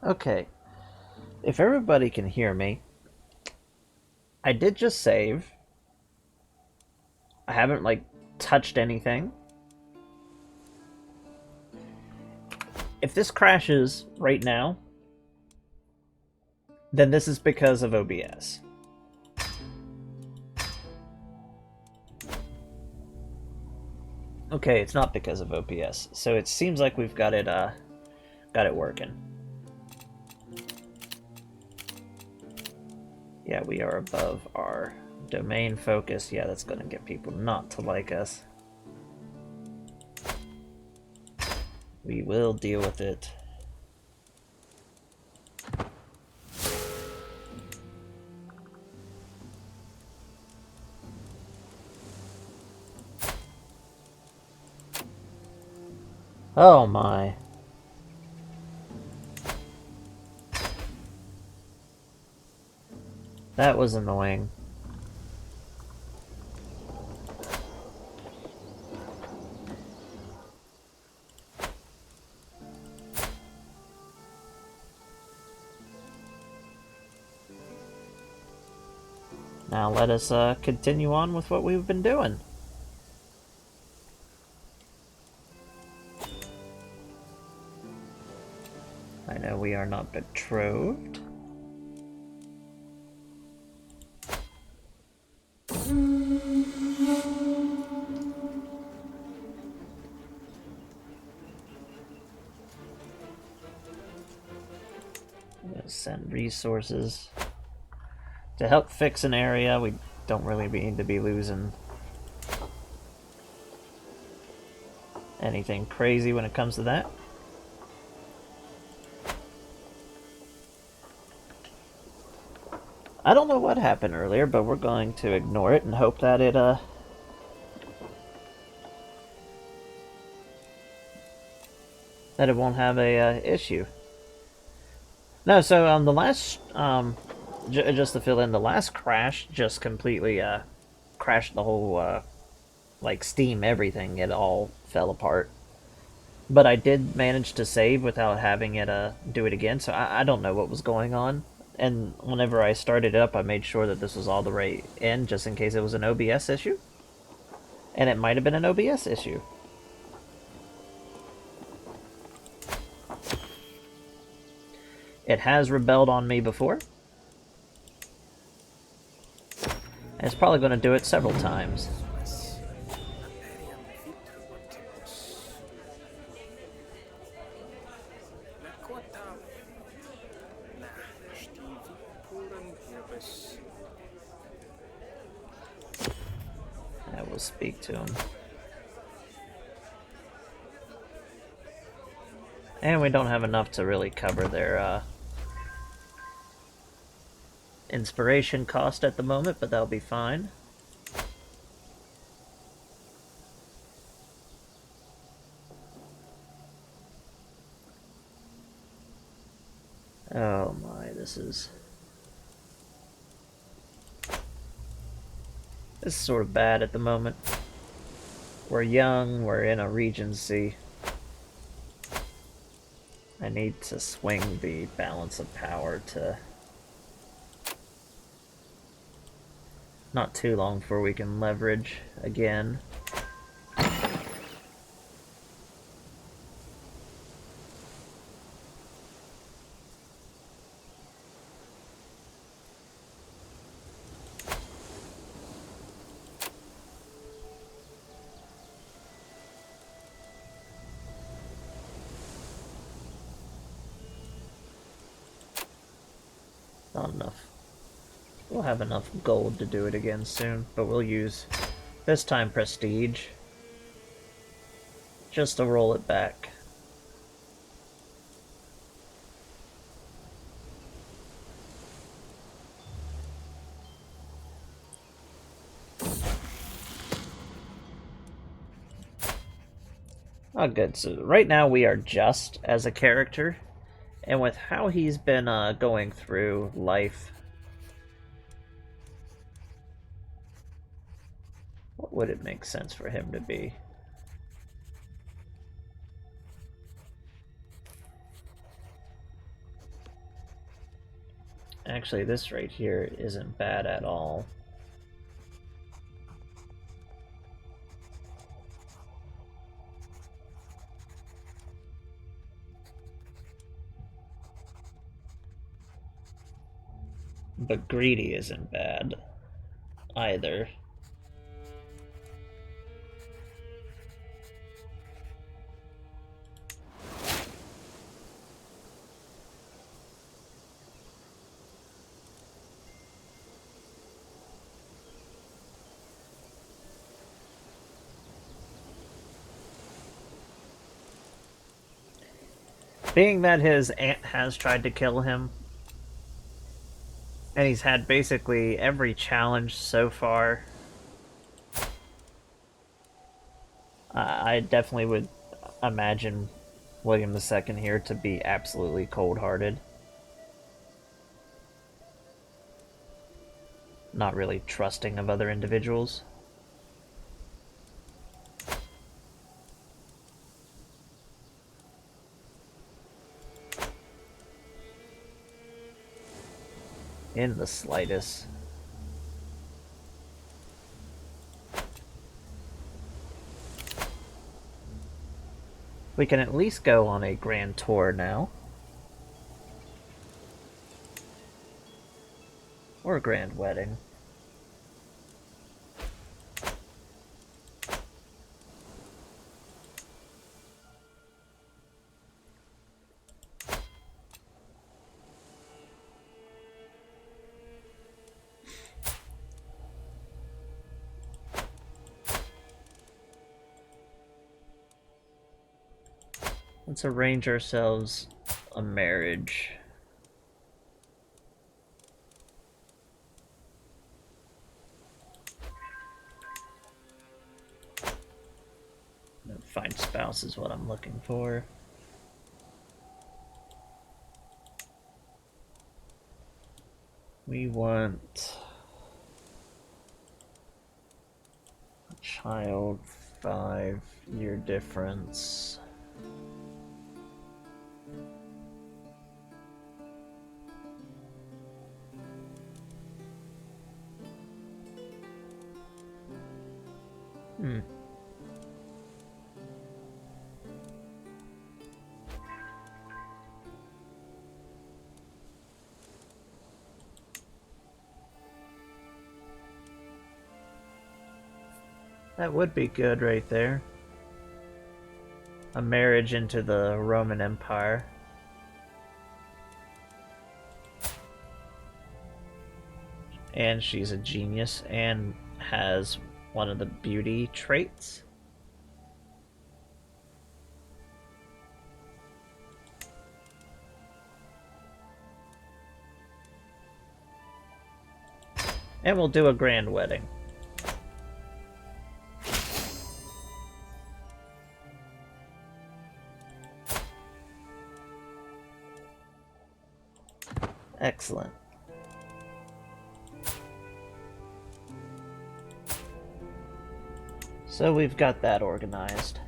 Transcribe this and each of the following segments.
Okay, if everybody can hear me, I did just save. I haven't, like, touched anything. If this crashes right now, then this is because of OBS. Okay, it's not because of OBS, so it seems like we've got it working. Yeah, we are above our domain focus. Yeah, that's gonna get people not to like us. We will deal with it. Oh my. That was annoying. Now let us continue on with what we've been doing. I know we are not betrothed. I'm gonna send resources to help fix an area. We don't really need to be losing anything crazy when it comes to that. I don't know what happened earlier, but we're going to ignore it and hope that it won't have a issue. No, so the last just to fill in, the last crash just completely crashed the whole like Steam everything. It all fell apart. But I did manage to save without having it do it again, so I don't know what was going on. And whenever I started it up, I made sure that this was all the right in, just in case it was an OBS issue. And it might have been an OBS issue. It has rebelled on me before. And it's probably going to do it several times. I will speak to him. And we don't have enough to really cover their inspiration cost at the moment, but that'll be fine. Oh my, this is sort of bad at the moment. We're young, we're in a regency. I need to swing the balance of power to not too long before we can leverage again. Not enough. We'll have enough gold to do it again soon, but we'll use, this time, prestige. Just to roll it back. Oh, good. So right now we are just as a character, and with how he's been going through life, what would it make sense for him to be? Actually, this right here isn't bad at all. But greedy isn't bad either. Being that his aunt has tried to kill him, and he's had basically every challenge so far, I definitely would imagine William II here to be absolutely cold-hearted. Not really trusting of other individuals. In the slightest. We can at least go on a grand tour now. Or a grand wedding. Let's arrange ourselves a marriage. Find spouse is what I'm looking for. We want a child, 5-year difference. That would be good right there. A marriage into the Roman Empire. And she's a genius and has one of the beauty traits. And we'll do a grand wedding. Excellent. So we've got that organized.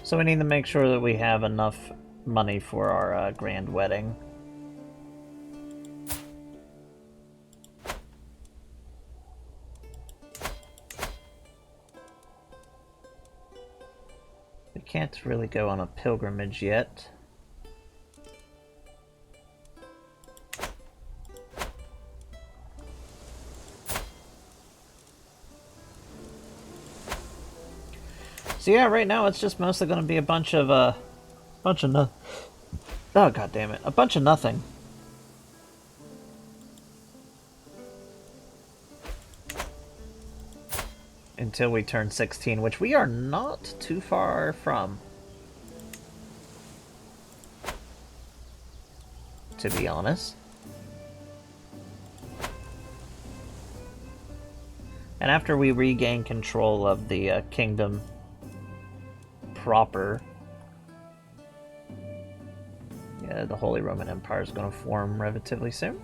So we need to make sure that we have enough money for our grand wedding. We can't really go on a pilgrimage yet. So yeah, right now it's just mostly going to be a bunch of oh god damn it, a bunch of nothing. Until we turn 16, which we are not too far from. to be honest. And after we regain control of the kingdom proper, yeah, the Holy Roman Empire is going to form relatively soon.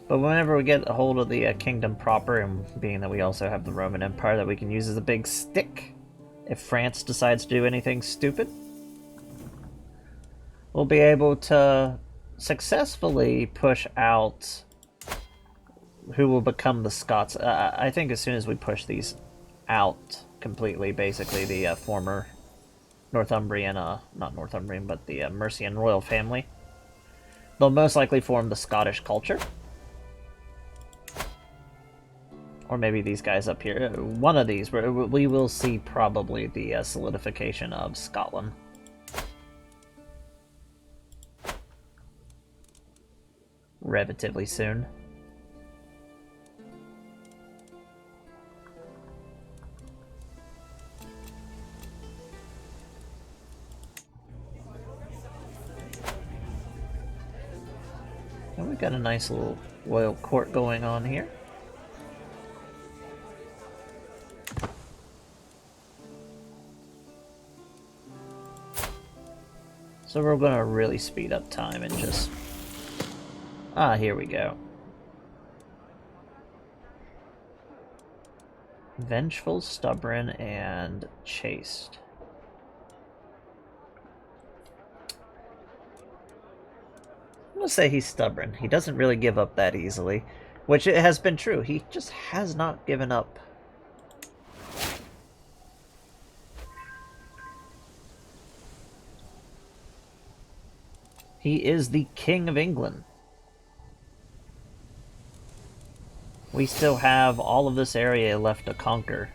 But whenever we get a hold of the kingdom proper, and being that we also have the Roman Empire that we can use as a big stick, if France decides to do anything stupid, we'll be able to successfully push out who will become the Scots. I think as soon as we push these out completely, basically the former Northumbrian, not Northumbrian, but the Mercian royal family, they'll most likely form the Scottish culture. Or maybe these guys up here. One of these, we will see probably the solidification of Scotland. Relatively soon. And we've got a nice little royal court going on here. So we're going to really speed up time and just... Ah, here we go. Vengeful, stubborn, and chaste. I'm going to say he's stubborn. He doesn't really give up that easily, which it has been true. He just has not given up. He is the King of England. We still have all of this area left to conquer.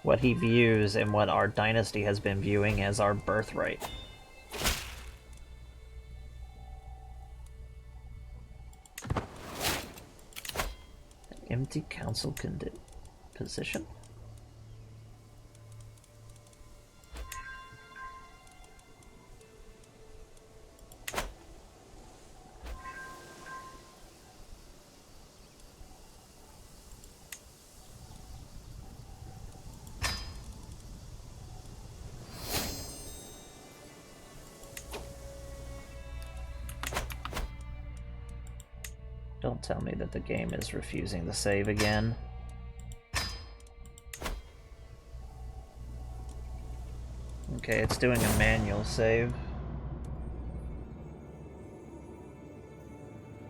What he views and what our dynasty has been viewing as our birthright. An empty council position? Don't tell me that the game is refusing to save again. Okay, it's doing a manual save.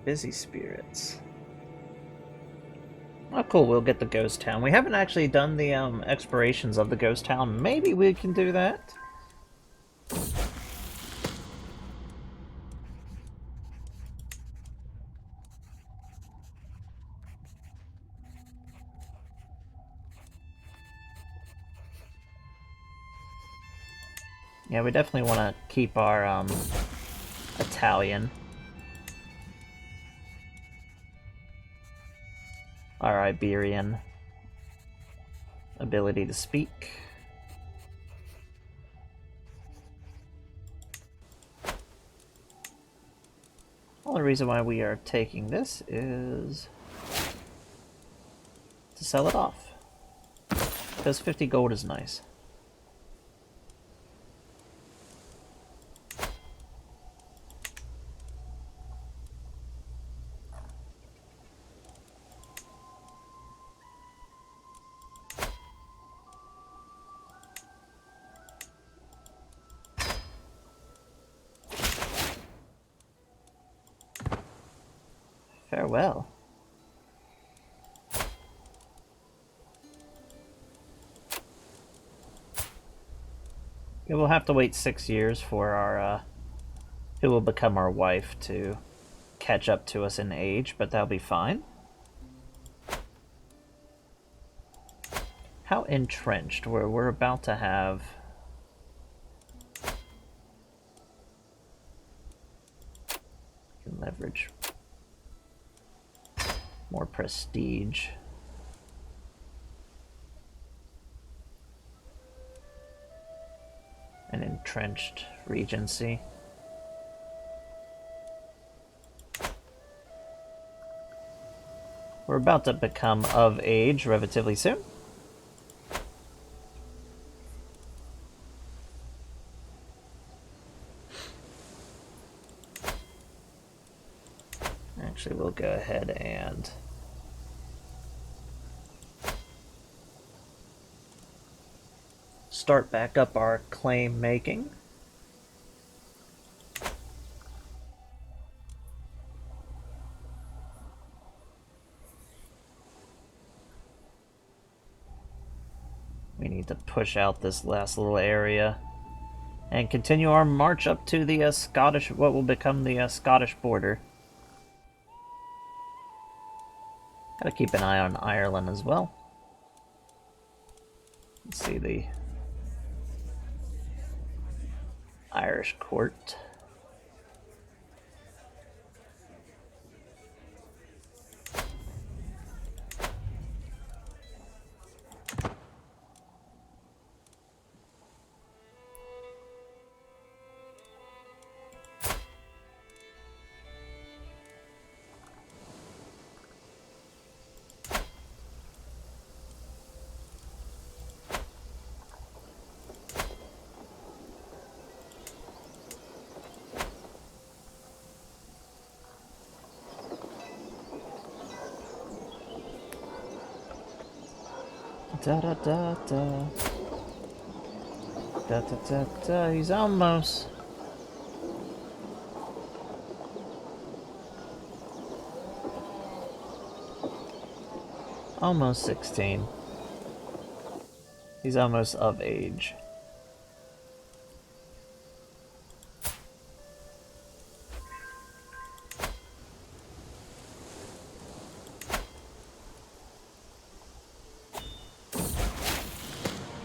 Busy spirits. Oh cool, we'll get the ghost town. We haven't actually done the explorations of the ghost town. Maybe we can do that. Yeah, we definitely want to keep our Italian. Our Iberian ability to speak. Only reason why we are taking this is to sell it off. Because 50 gold is nice. Farewell. Yeah, we'll have to wait 6 years for our, who will become our wife to catch up to us in age, but that'll be fine. How entrenched? We're about to have... leverage. More prestige. An entrenched regency. We're about to become of age relatively soon. Actually, we'll go ahead and start back up our claim making. We need to push out this last little area and continue our march up to the Scottish, what will become the Scottish border. Gotta keep an eye on Ireland as well. Let's see the Irish court. Da da da da. Da da da da. He's almost. Almost 16. He's almost of age.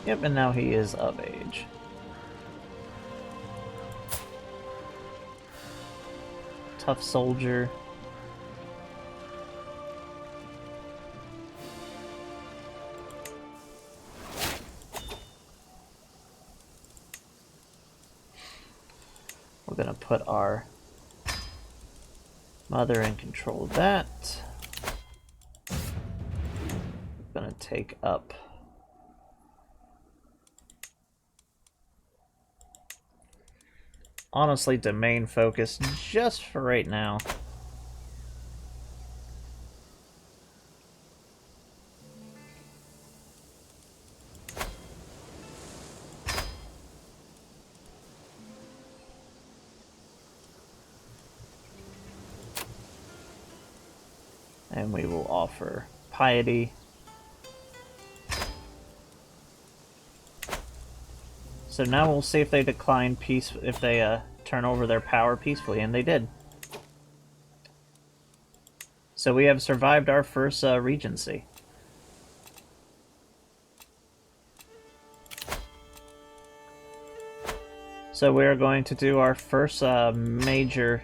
Yep, and now he is of age. Tough soldier. We're gonna put our mother in control of that. We're gonna take up honestly domain focus just for right now. And we will offer piety. So now we'll see if they decline peace, if they turn over their power peacefully, and they did. So we have survived our first regency. So we are going to do our first major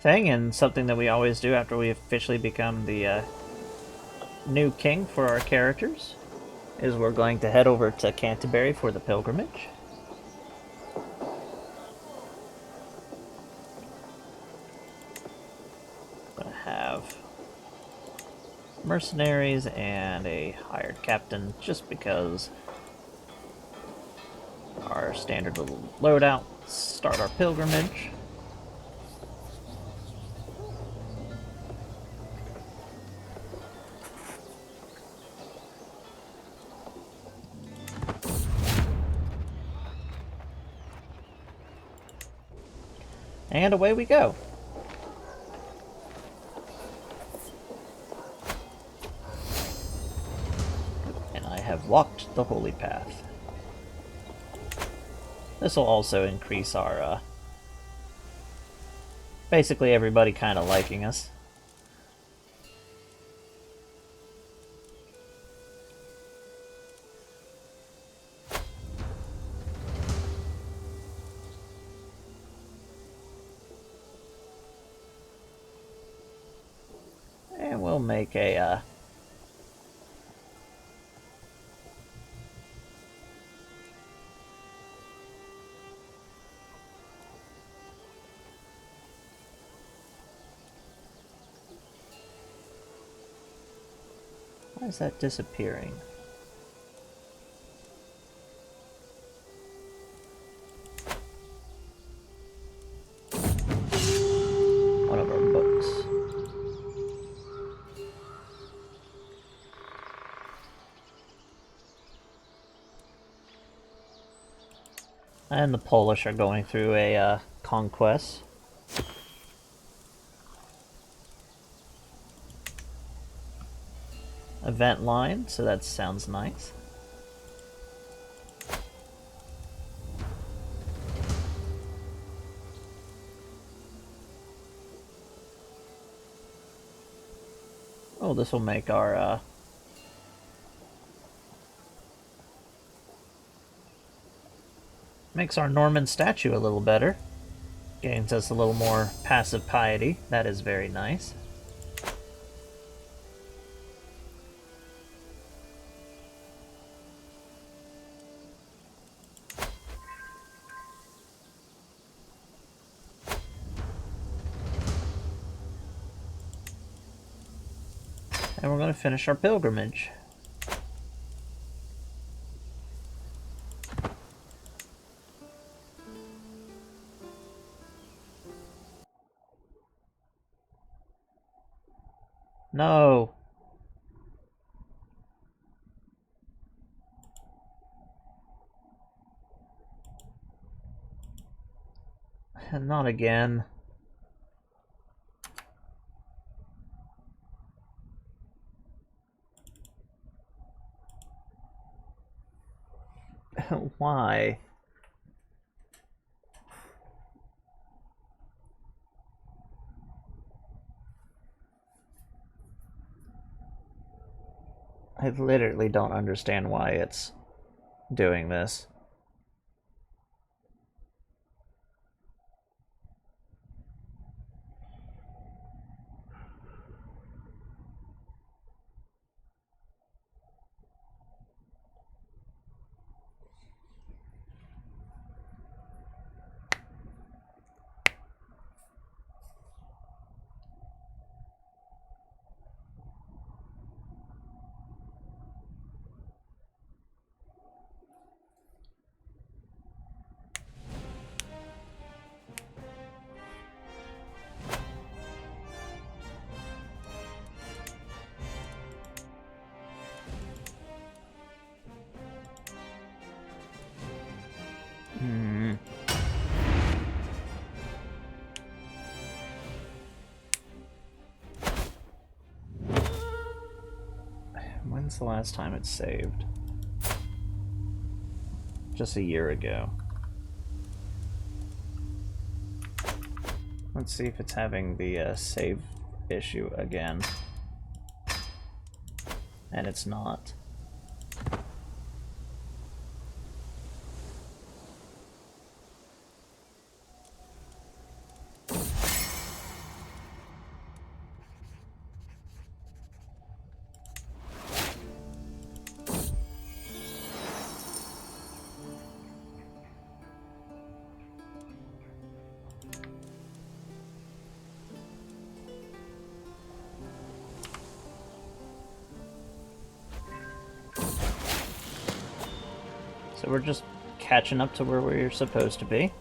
thing, and something that we always do after we officially become the new king for our characters, is we're going to head over to Canterbury for the pilgrimage. I'm going to have mercenaries and a hired captain, just because our standard little loadout. Start our pilgrimage. And away we go. And I have walked the holy path. This will also increase our, basically everybody kind of liking us. And we'll make a, Why is that disappearing? One of our books. And the Polish are going through a conquest. Event line, so that sounds nice. Oh, this will make our makes our Norman statue a little better. Gains us a little more passive piety. That is very nice. And we're going to finish our pilgrimage. No. Not again. Why? I literally don't understand why it's doing this. When's the last time it's saved? Just a year ago. Let's see if it's having the save issue again. And it's not. So we're just catching up to where we're supposed to be.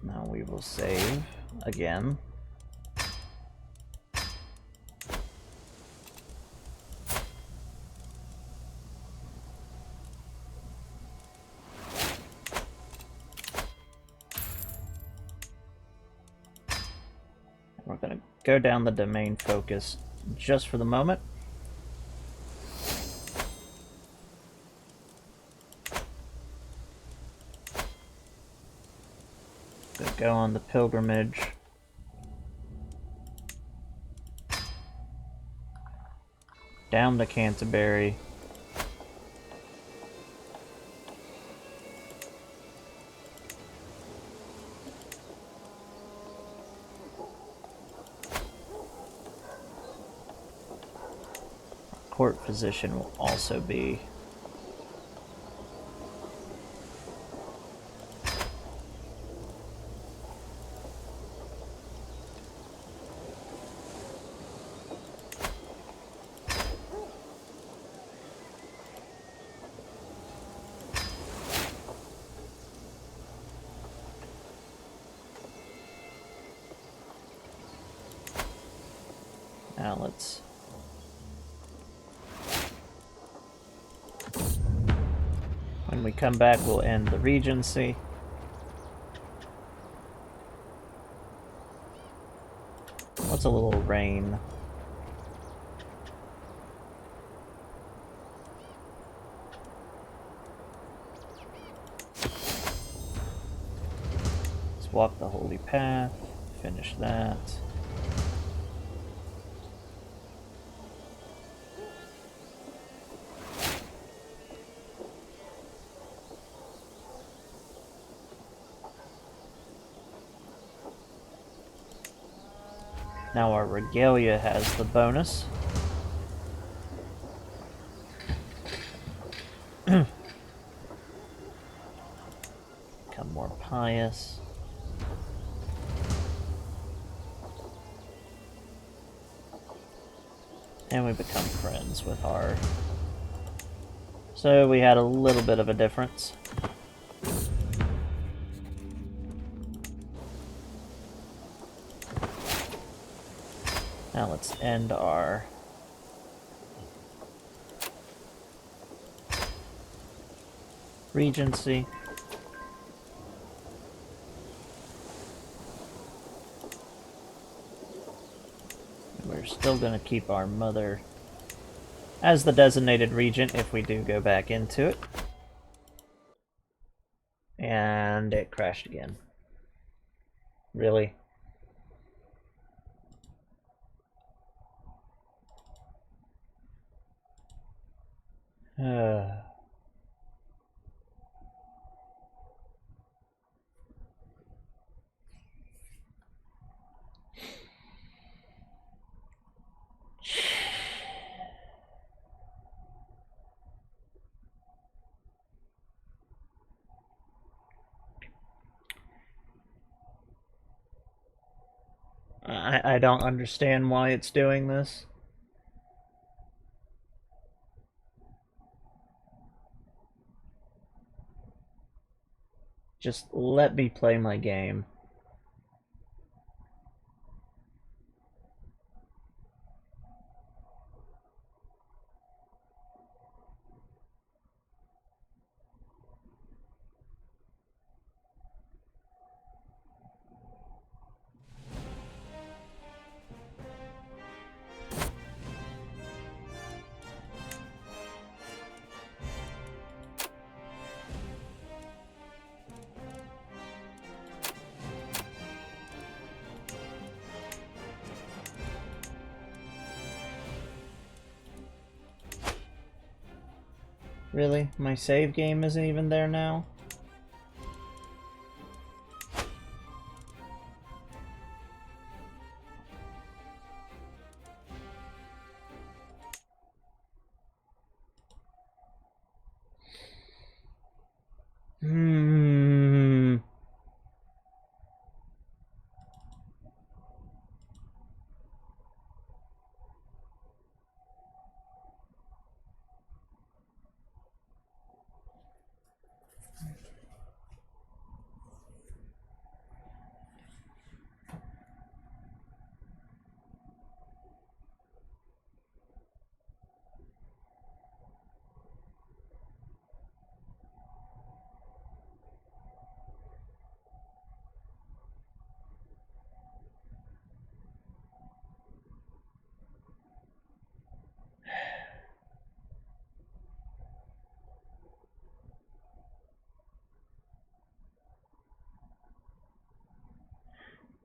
Now we will save again. We're going to go down the domain focus just for the moment. Go on the pilgrimage. Down to Canterbury. Court physician will also be Now let's... When we come back, we'll end the Regency. What's a little rain? Let's walk the Holy Path, finish that. Now our Regalia has the bonus. Become more pious. And we become friends with our... So we had a little bit of a difference. Now let's end our Regency. We're still going to keep our mother as the designated regent if we do go back into it. And it crashed again. Really? I don't understand why it's doing this. Just let me play my game. Really? My save game isn't even there now?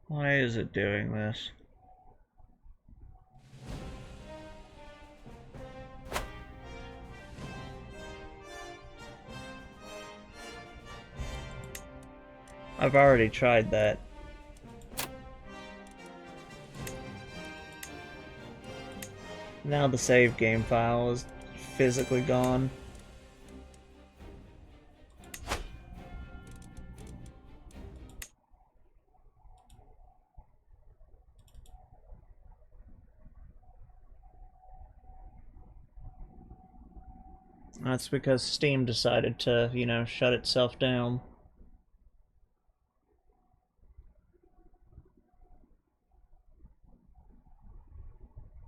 Why is it doing this? I've already tried that. Now the save game file is physically gone. That's because Steam decided to, you know, shut itself down.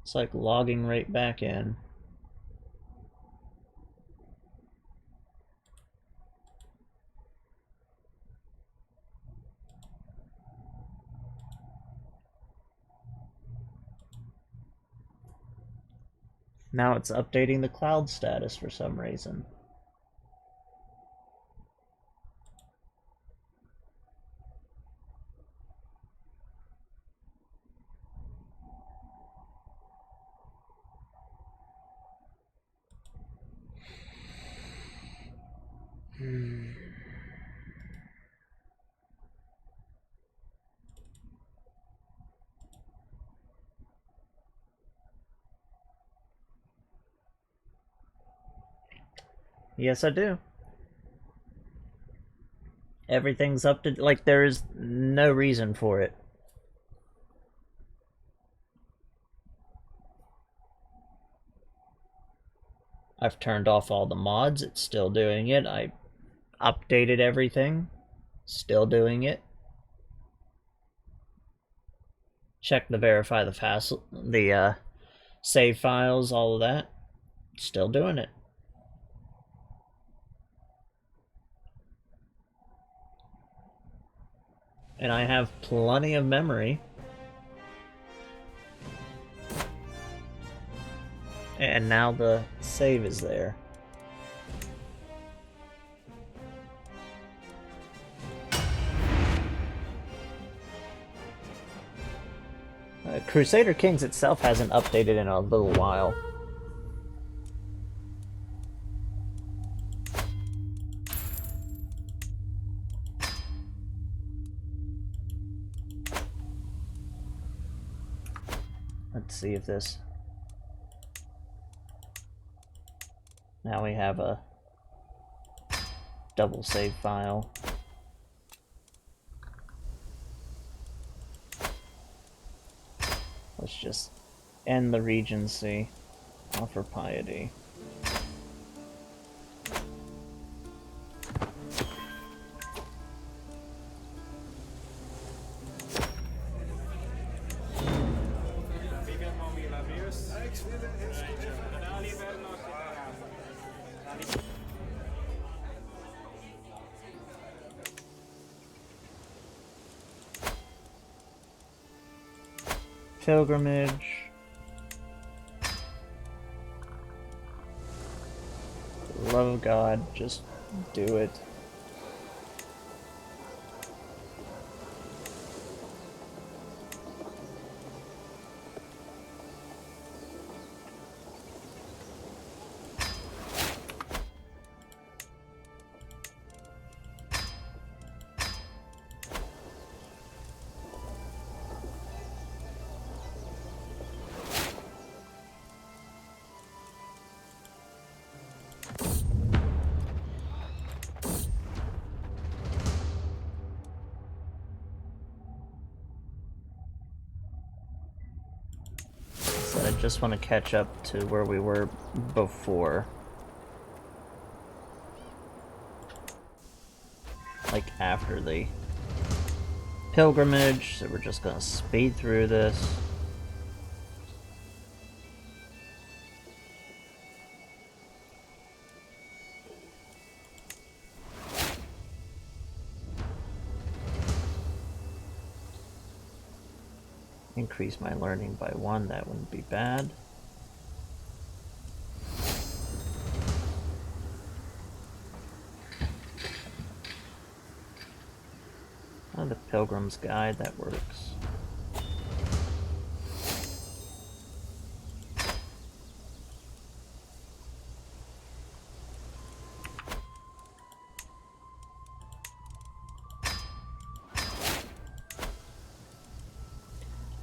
It's like logging right back in. Now it's updating the cloud status for some reason. Yes, I do. Everything's up to, like, there is no reason for it. I've turned off all the mods, it's still doing it. I updated everything, still doing it. Check the verify the save files, all of that. Still doing it. And I have plenty of memory. And now the save is there. Crusader Kings itself hasn't updated in a little while. Let's see if this... Now we have a double save file. Let's just end the Regency, offer piety. Pilgrimage. For the love of God, just do it. I just want to catch up to where we were before. Like after the pilgrimage, so we're just gonna speed through this. Increase my learning by 1, that wouldn't be bad. Oh, the Pilgrim's Guide, that works.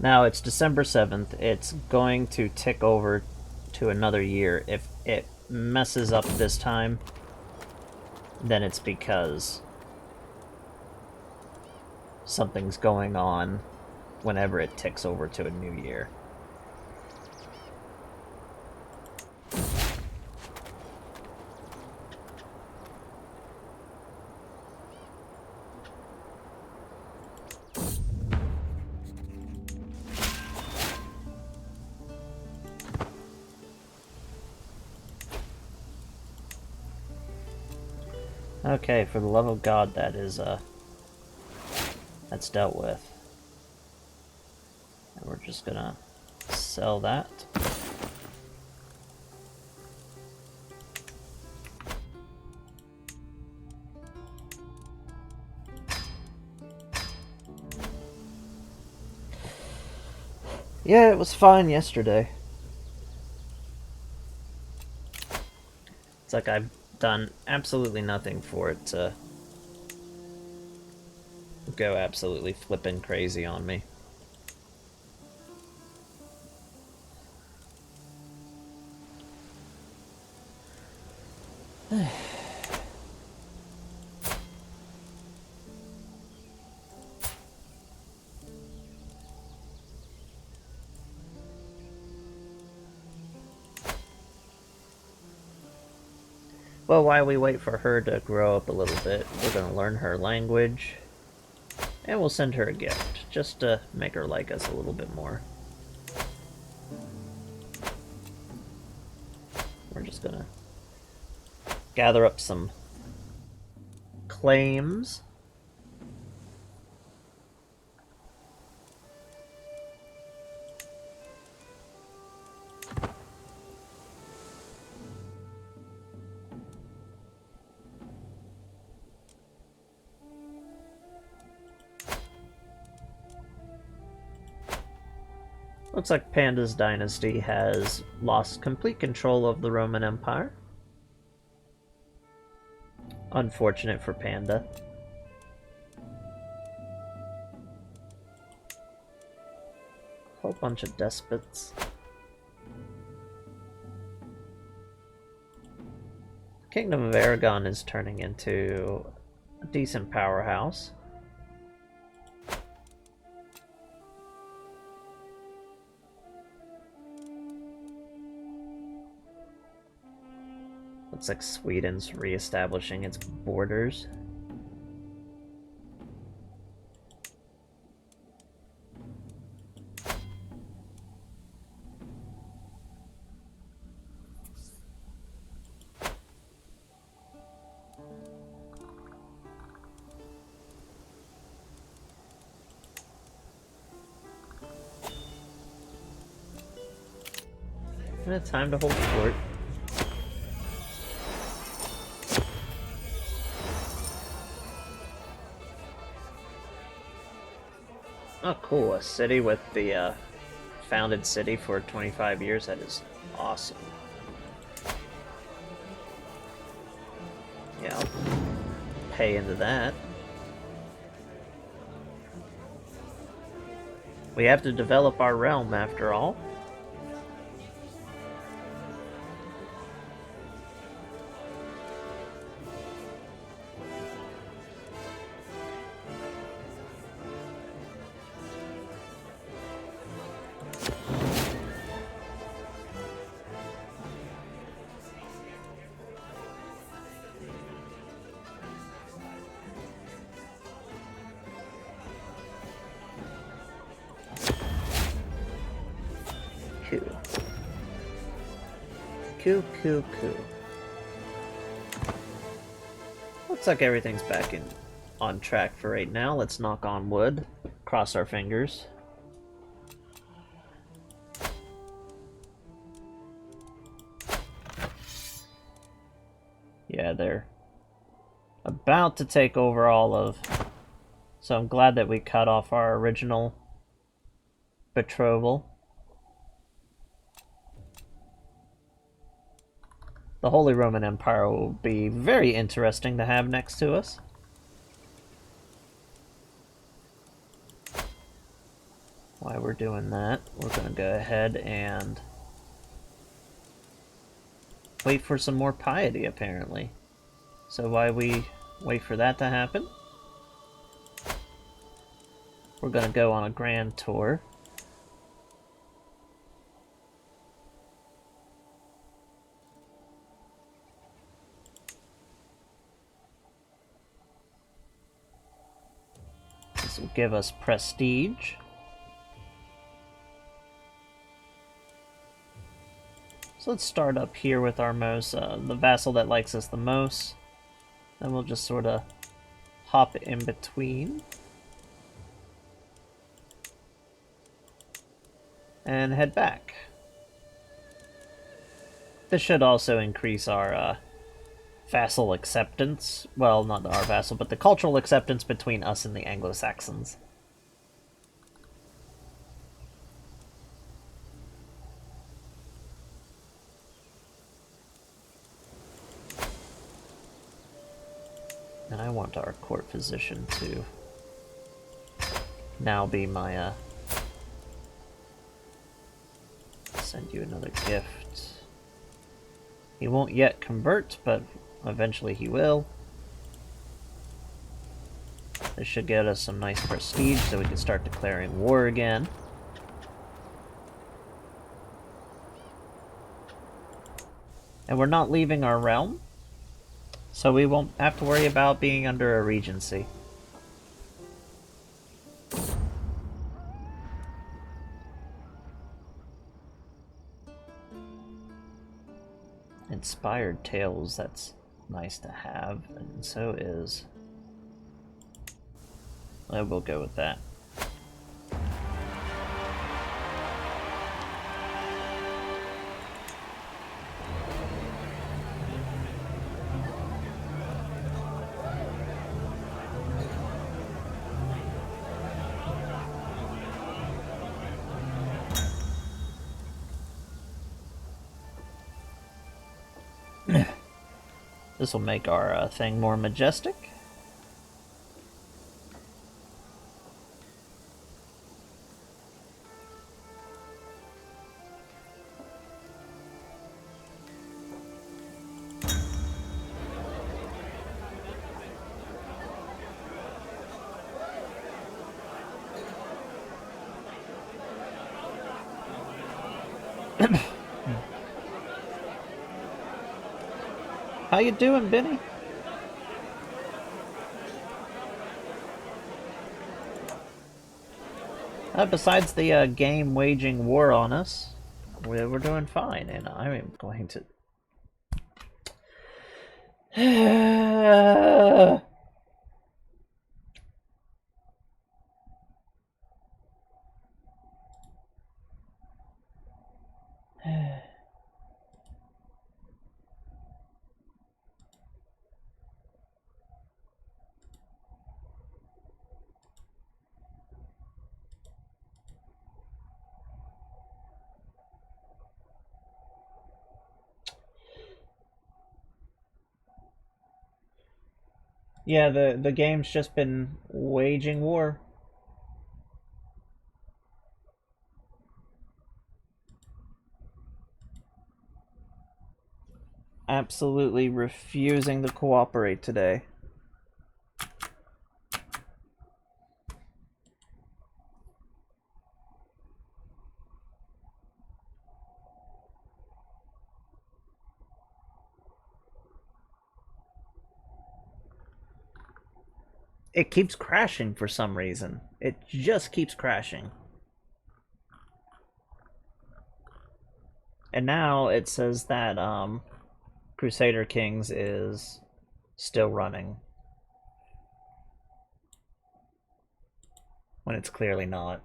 Now it's December 7th, it's going to tick over to another year. If it messes up this time, then it's because something's going on whenever it ticks over to a new year. Okay, for the love of God, that is, that's dealt with. And we're just gonna sell that. Yeah, it was fine yesterday. It's like I've done absolutely nothing for it to go absolutely flippin' crazy on me. Well, while we wait for her to grow up a little bit, we're gonna learn her language. And we'll send her a gift, just to make her like us a little bit more. We're just gonna gather up some claims. Looks like Panda's dynasty has lost complete control of the Roman Empire. Unfortunate for Panda. Whole bunch of despots. Kingdom of Aragon is turning into a decent powerhouse. Looks like Sweden's re-establishing its borders. And it's time to hold court. Oh, cool. A city with the founded city for 25 years. That is awesome. Yeah, I'll pay into that. We have to develop our realm after all. Cool. Looks like everything's back on track for right now. Let's knock on wood. Cross our fingers. Yeah, they're about to take over all of... So I'm glad that we cut off our original betrothal. The Holy Roman Empire will be very interesting to have next to us. While we're doing that, we're going to go ahead and wait for some more piety, apparently. So while we wait for that to happen, we're going to go on a grand tour. This will give us prestige. So let's start up here with our most, the vassal that likes us the most. Then we'll just sort of hop in between. And head back. This should also increase our vassal acceptance. Well, not our vassal, but the cultural acceptance between us and the Anglo-Saxons. And I want our court physician to now be my, send you another gift. He won't yet convert, but eventually he will. This should get us some nice prestige so we can start declaring war again. And we're not leaving our realm, so we won't have to worry about being under a regency. Inspired tales, that's nice to have, and so is... I will go with that. This will make our thing more majestic. How you doing, Benny? Besides the game waging war on us, we're doing fine, and I am going to... Yeah, the game's just been waging war. Absolutely refusing to cooperate today. It keeps crashing for some reason. It just keeps crashing. And now it says that Crusader Kings is still running. When it's clearly not.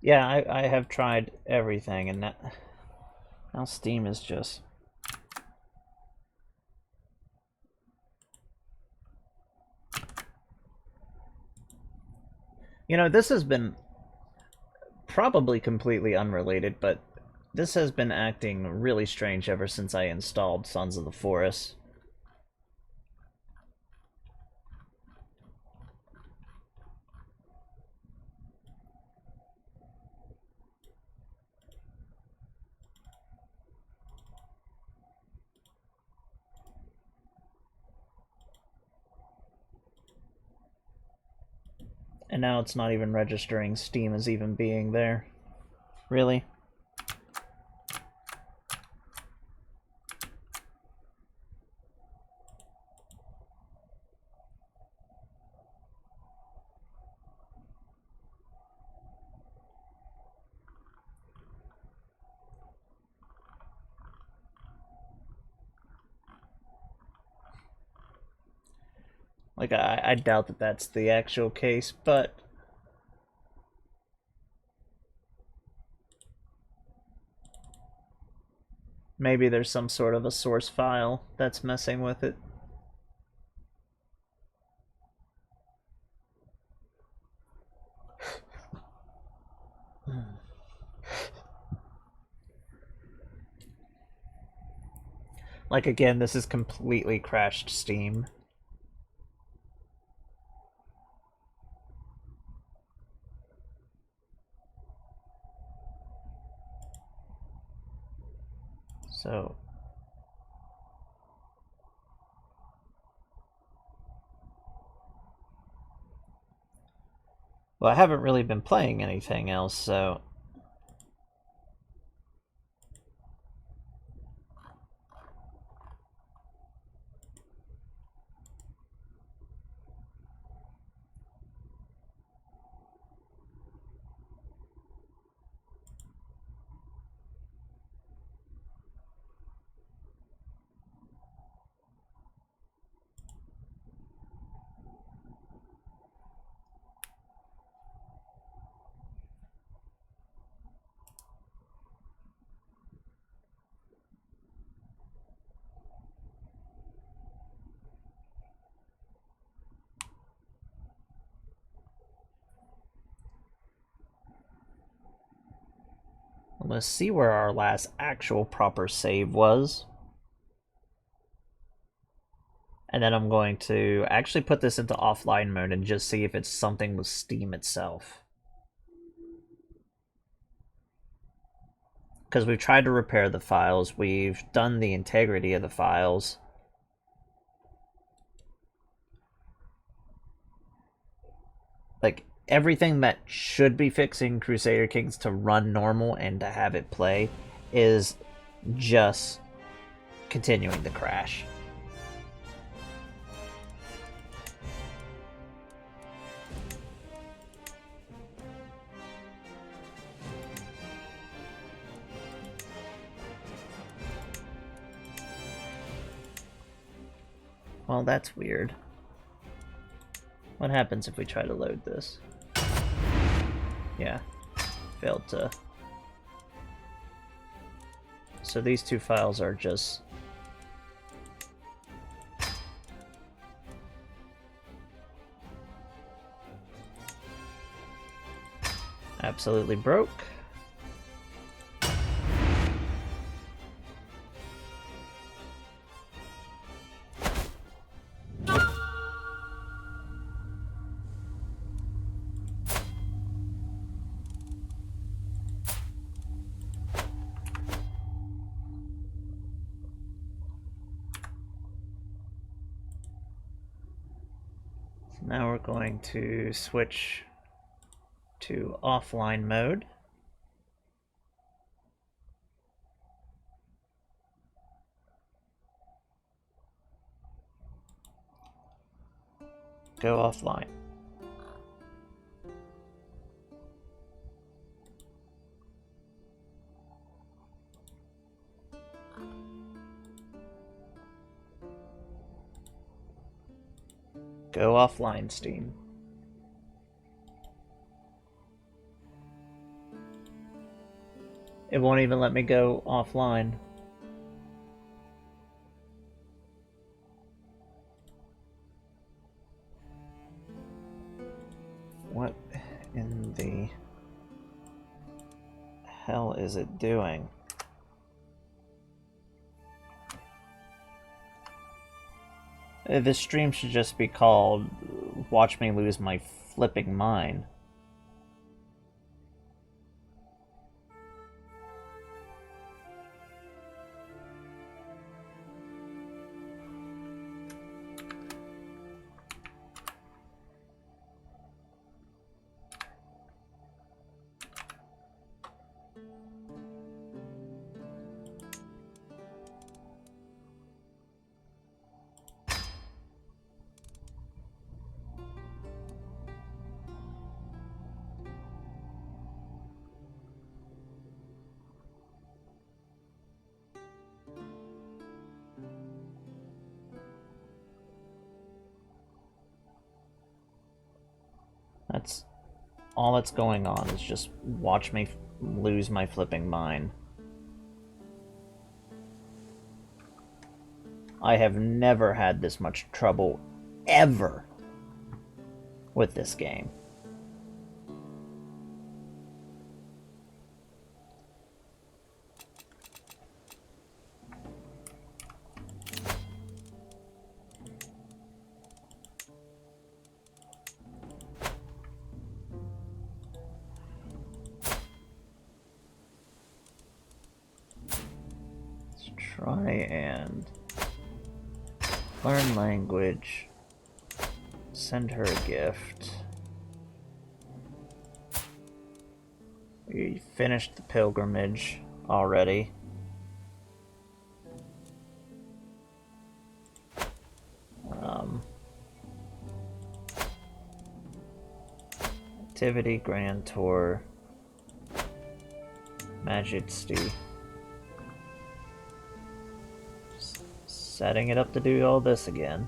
Yeah, I have tried everything, and now Steam is just... You know, this has been probably completely unrelated, but this has been acting really strange ever since I installed Sons of the Forest. And now it's not even registering Steam as even being there. Really? Like, I doubt that that's the actual case, but maybe there's some sort of a source file that's messing with it. Like, again, this is completely crashed Steam. So... Well, I haven't really been playing anything else, so... Let's see where our last actual proper save was. And then I'm going to actually put this into offline mode and just see if it's something with Steam itself. Because we've tried to repair the files, we've done the integrity of the files. Like, everything that should be fixing Crusader Kings to run normal and to have it play is just continuing to crash. Well, that's weird. What happens if we try to load this? Yeah, failed to... So these two files are just... absolutely broke. Now we're going to switch to offline mode. Go offline. Go offline, Steam. It won't even let me go offline. What in the hell is it doing? This stream should just be called Watch Me Lose My Flipping Mind. all that's going on is just watch me lose my flipping mind. I have never had this much trouble ever with this game. Let's try and learn language. Send her a gift. We finished the pilgrimage already. Activity, Grand Tour, Majesty. Setting it up to do all this again.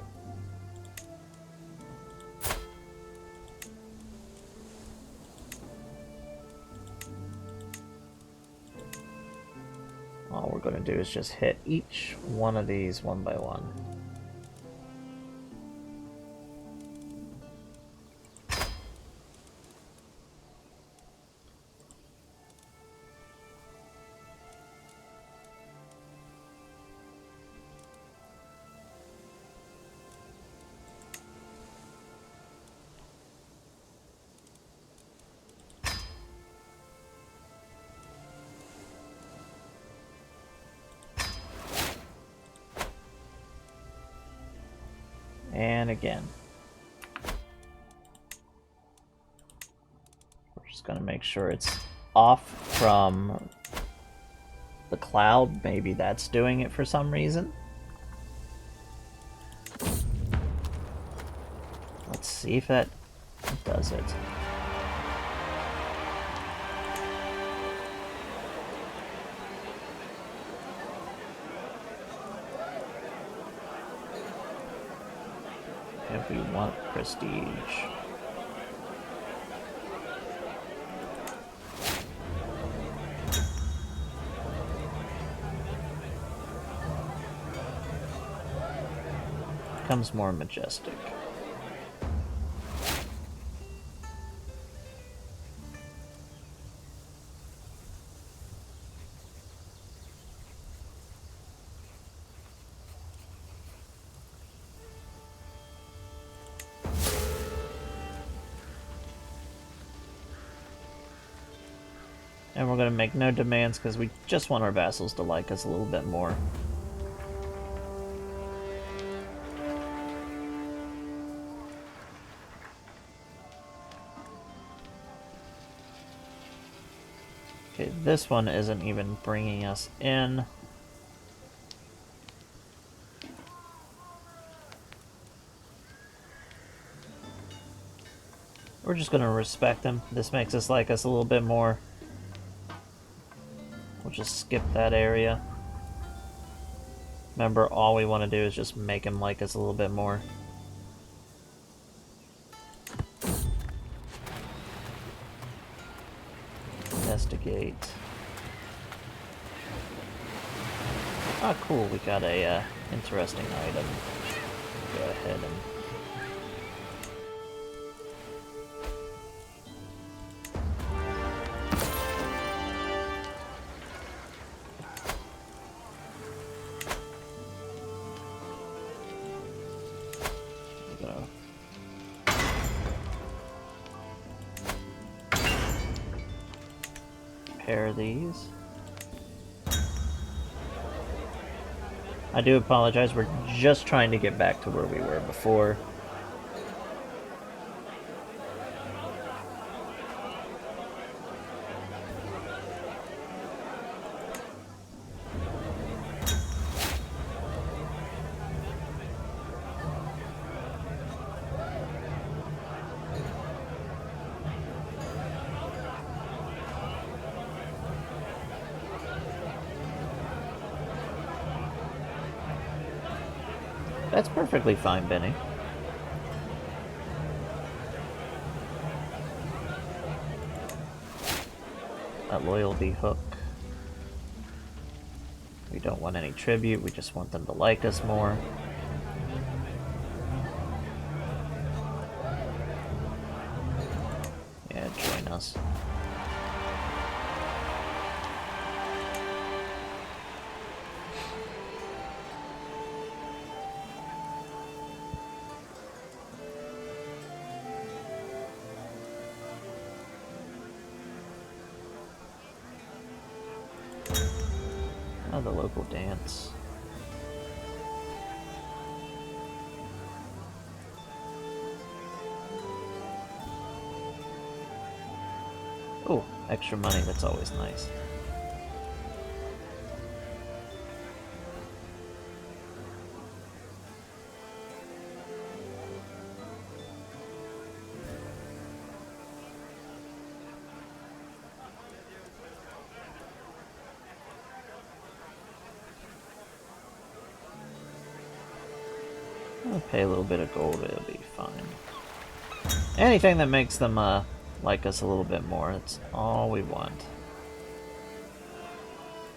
All we're going to do is just hit each one of these one by one. And again. We're just going to make sure it's off from the cloud. Maybe that's doing it for some reason. Let's see if that does it. If we want prestige. Becomes more majestic. And we're going to make no demands because we just want our vassals to like us a little bit more. Okay, this one isn't even bringing us in. We're just going to respect them. This makes us like us a little bit more. We'll just skip that area. Remember, all we want to do is just make him like us a little bit more. Investigate. Ah, cool, we got a interesting item. Go ahead and... pair these. I do apologize, we're just trying to get back to where we were before. That's perfectly fine, Benny. a loyalty hook. We don't want any tribute, we just want them to like us more. Yeah, join us. Oh, the local dance. Oh, extra money, that's always nice. I'll pay a little bit of gold, it'll be fine. Anything that makes them like us a little bit more, that's all we want.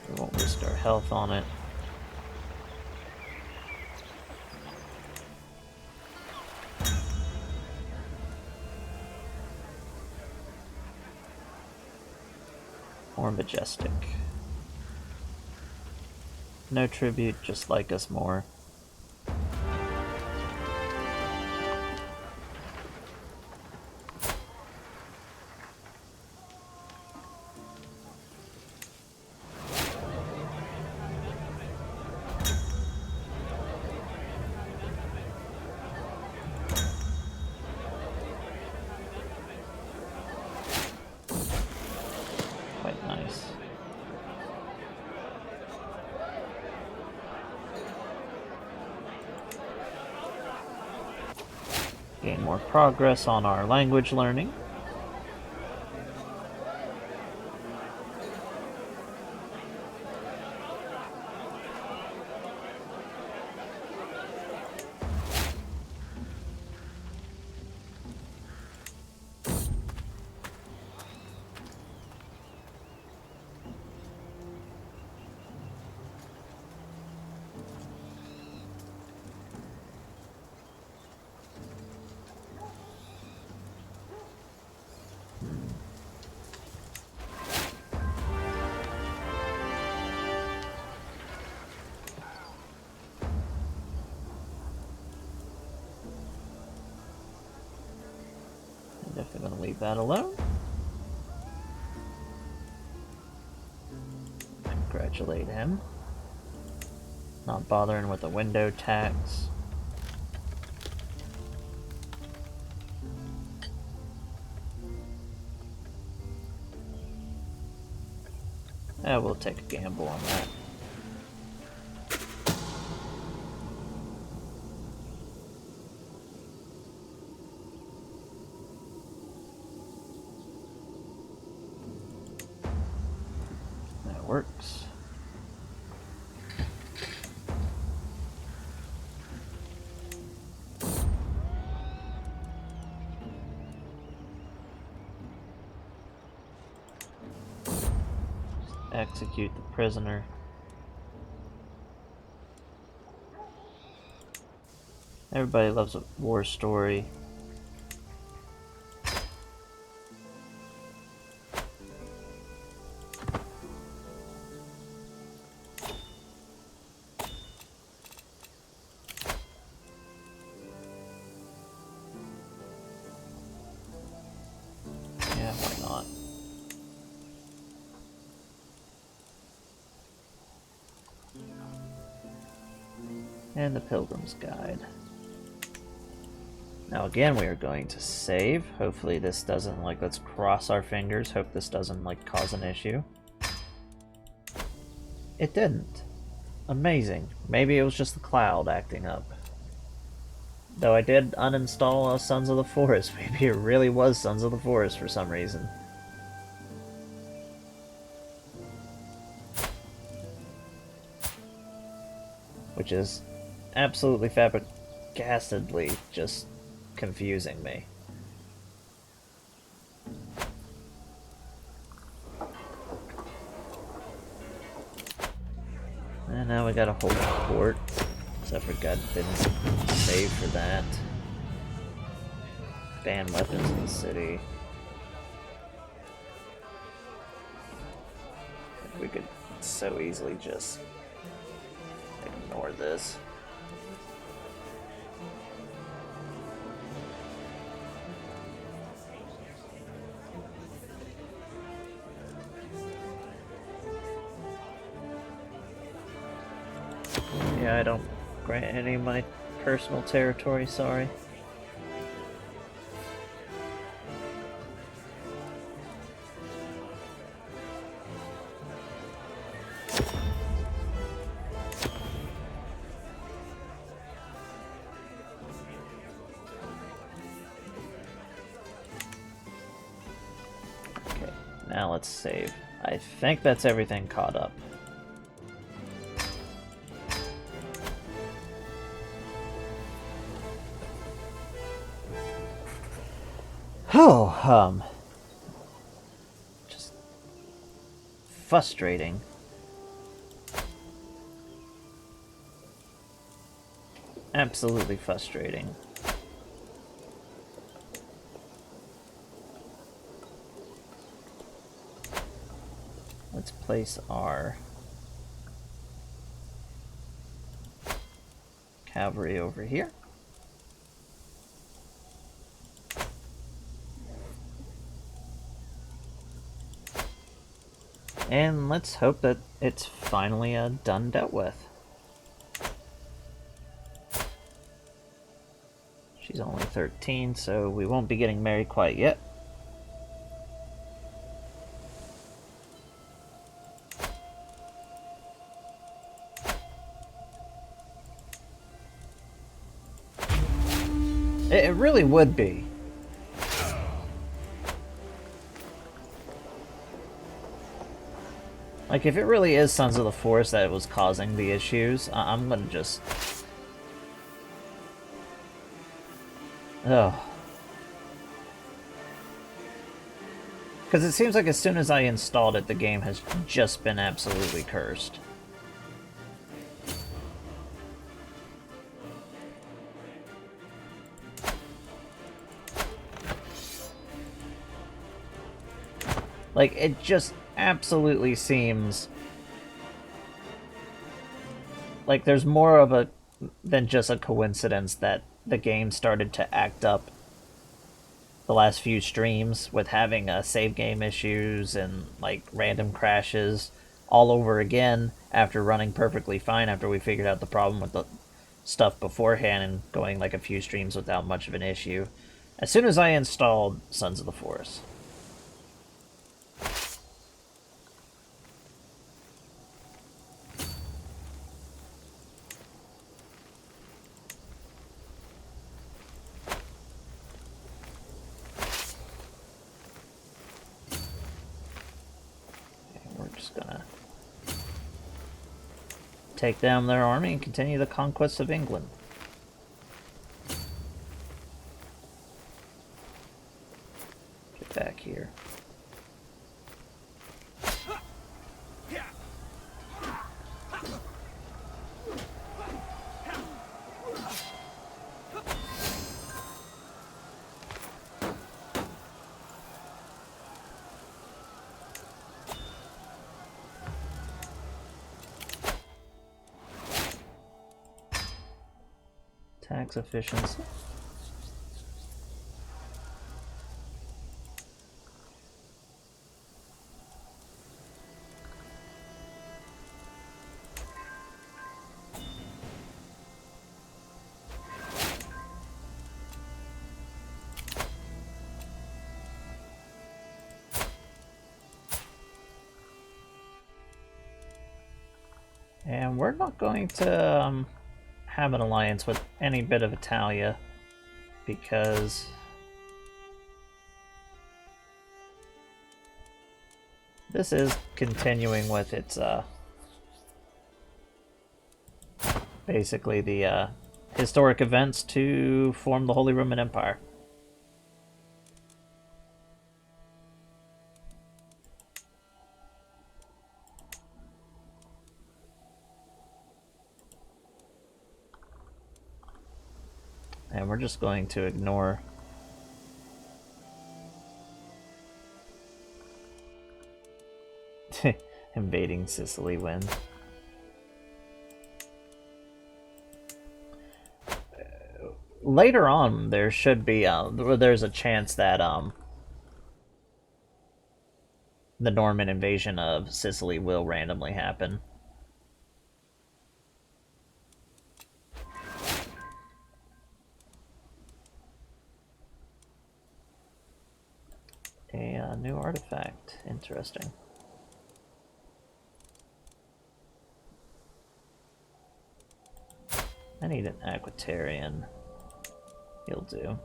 We won't risk our health on it. More majestic. No tribute, just like us more. Quite nice. Gain more progress on our language learning. Definitely gonna leave that alone. Congratulate him. Not bothering with the window tax. Yeah, we'll take a gamble on that. That works. Execute the prisoner. Everybody loves a war story. Yeah, why not? And the Pilgrim's Guide. Now again, we are going to save. Hopefully this doesn't, like, let's cross our fingers. Hope this doesn't, like, cause an issue. It didn't. Amazing. Maybe it was just the cloud acting up. Though I did uninstall Sons of the Forest. Maybe it really was Sons of the Forest for some reason. Which is absolutely flabbergastedly just confusing me. I gotta hold the port. So I forgot didn't save for that. Ban weapons in the city. We could so easily just ignore this. Yeah, I don't grant any of my personal territory, sorry. Okay, now let's save. I think that's everything caught up. Oh, just frustrating. Absolutely frustrating. Let's place our cavalry over here. And let's hope that it's finally done dealt with. She's only 13, so we won't be getting married quite yet. It really would be. Like, if it really is Sons of the Forest that was causing the issues, I'm gonna just... Ugh. Because it seems like as soon as I installed it, the game has just been absolutely cursed. Like, it just absolutely seems like there's more of a than just a coincidence that the game started to act up the last few streams with having save game issues and like random crashes all over again after running perfectly fine after we figured out the problem with the stuff beforehand and going like a few streams without much of an issue. As soon as I installed Sons of the Forest. Take down their army and continue the conquest of England. Get back here. Tax efficiency. And we're not going to have an alliance with any bit of Italia because this is continuing with its basically the historic events to form the Holy Roman Empire. And we're just going to ignore... invading Sicily win. Later on, there should be, there's a chance that, the Norman invasion of Sicily will randomly happen. A new artifact. Interesting. I need an Aquitarian. He'll do.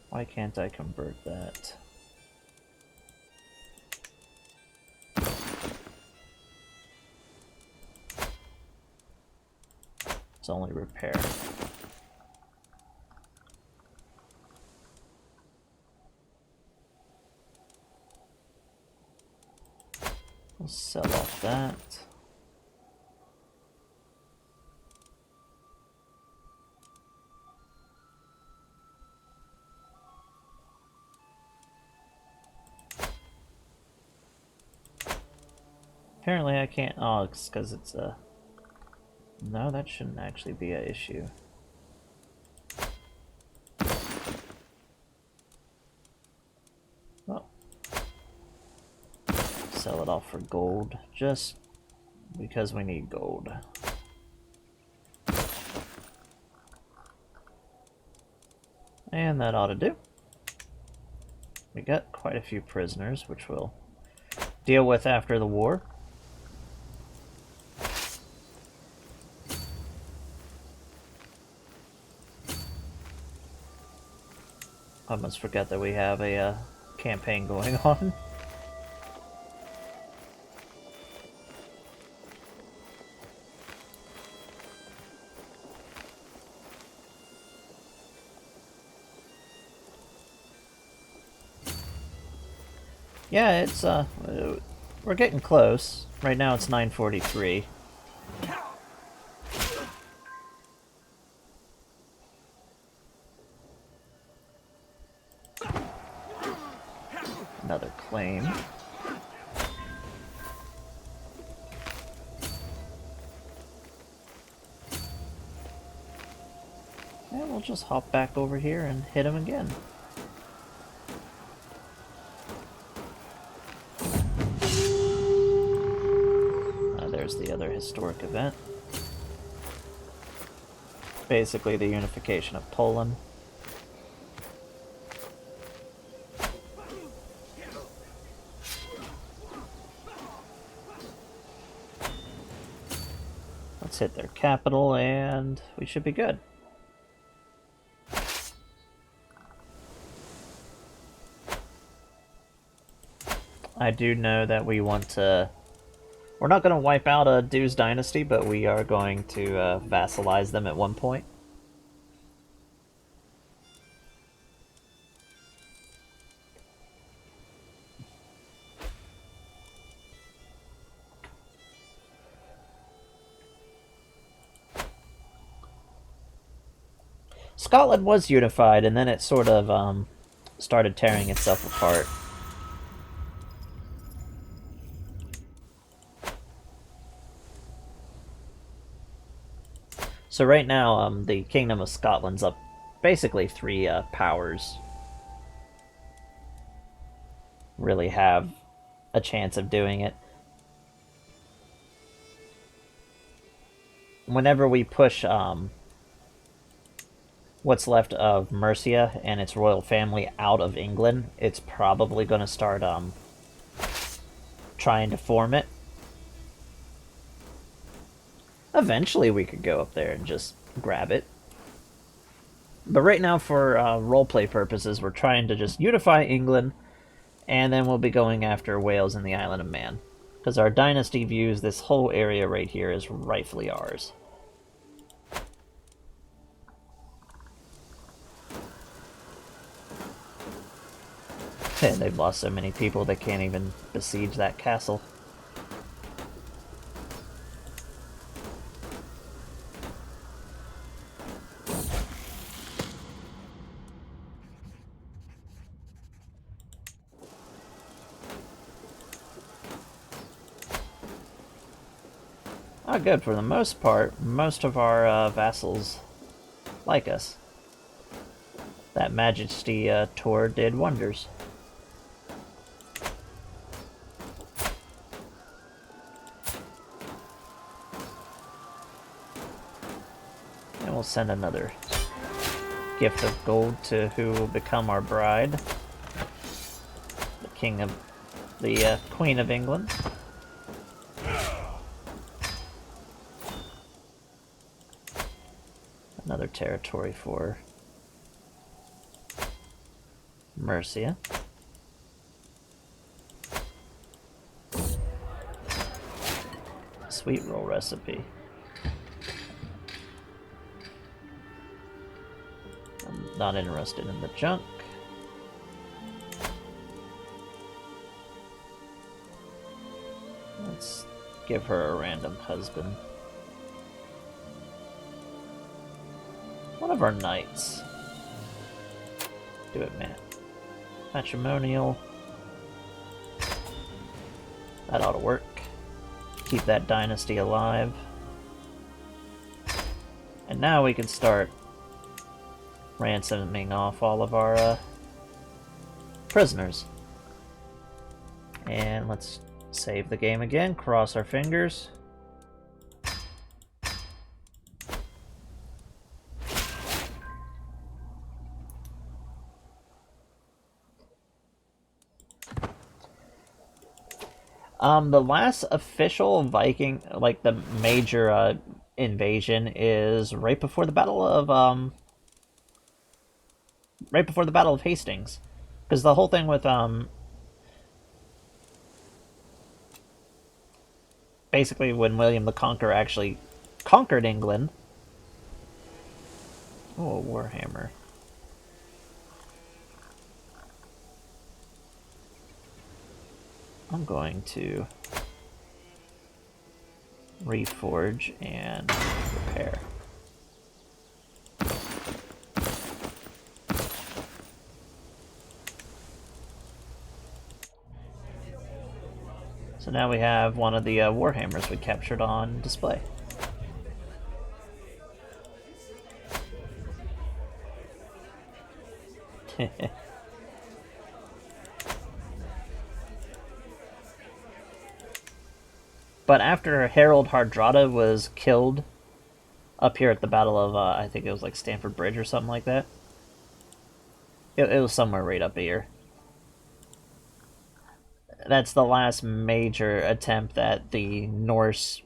Why can't I convert that? It's only repair. We'll sell off that. Apparently I can't... Oh, it's because it's a... No, that shouldn't actually be an issue. Well, sell it off for gold, just because we need gold. And that ought to do. We got quite a few prisoners, which we'll deal with after the war. I almost forget that we have a campaign going on. Yeah, it's we're getting close. Right now it's 9:43. Another claim. And we'll just hop back over here and hit him again. There's the other historic event. Basically the unification of Poland. Let's hit their capital and we should be good. I do know that we want to... We're not going to wipe out a Dues Dynasty, but we are going to vassalize them at one point. Scotland was unified, and then it sort of started tearing itself apart. So right now, the Kingdom of Scotland's up basically 3 powers. Really have a chance of doing it. Whenever we push what's left of Mercia and its royal family out of England, it's probably going to start trying to form it. Eventually we could go up there and just grab it. But right now, for roleplay purposes, we're trying to just unify England, and then we'll be going after Wales and the Island of Man. Because our dynasty views this whole area right here as rightfully ours. They've lost so many people they can't even besiege that castle. Oh, good. For the most part, most of our vassals like us. That Majesty tour did wonders. And we'll send another gift of gold to who will become our bride. The Queen of England. Another territory for Mercia. Sweet roll recipe. I'm not interested in the junk. Let's give her a random husband. One of our knights. Do it, man. Matrimonial. That ought to work. Keep that dynasty alive. And now we can start ransoming off all of our prisoners. And let's save the game again. Cross our fingers. The last official Viking, like the major invasion, is right before the Battle of Hastings, because the whole thing with basically when William the Conqueror actually conquered England. Oh, Warhammer. I'm going to reforge and repair. So now we have one of the Warhammers we captured on display. But after Harold Hardrada was killed up here at the Battle of, I think it was like Stamford Bridge or something like that. It was somewhere right up here. That's the last major attempt that the Norse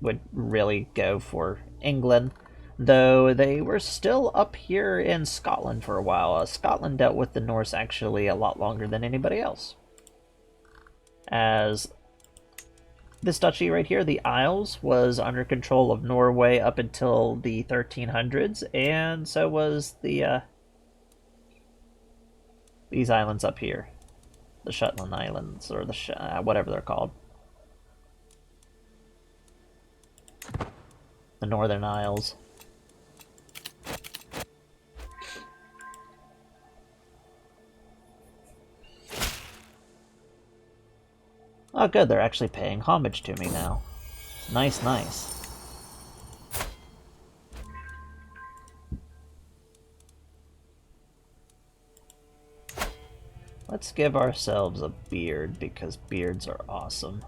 would really go for England, though they were still up here in Scotland for a while. Scotland dealt with the Norse actually a lot longer than anybody else. As this duchy right here, the Isles, was under control of Norway up until the 1300s, and so was the these islands up here, the Shetland Islands, or the whatever they're called, the Northern Isles. Oh, good, they're actually paying homage to me now. Nice, nice. Let's give ourselves a beard, because beards are awesome.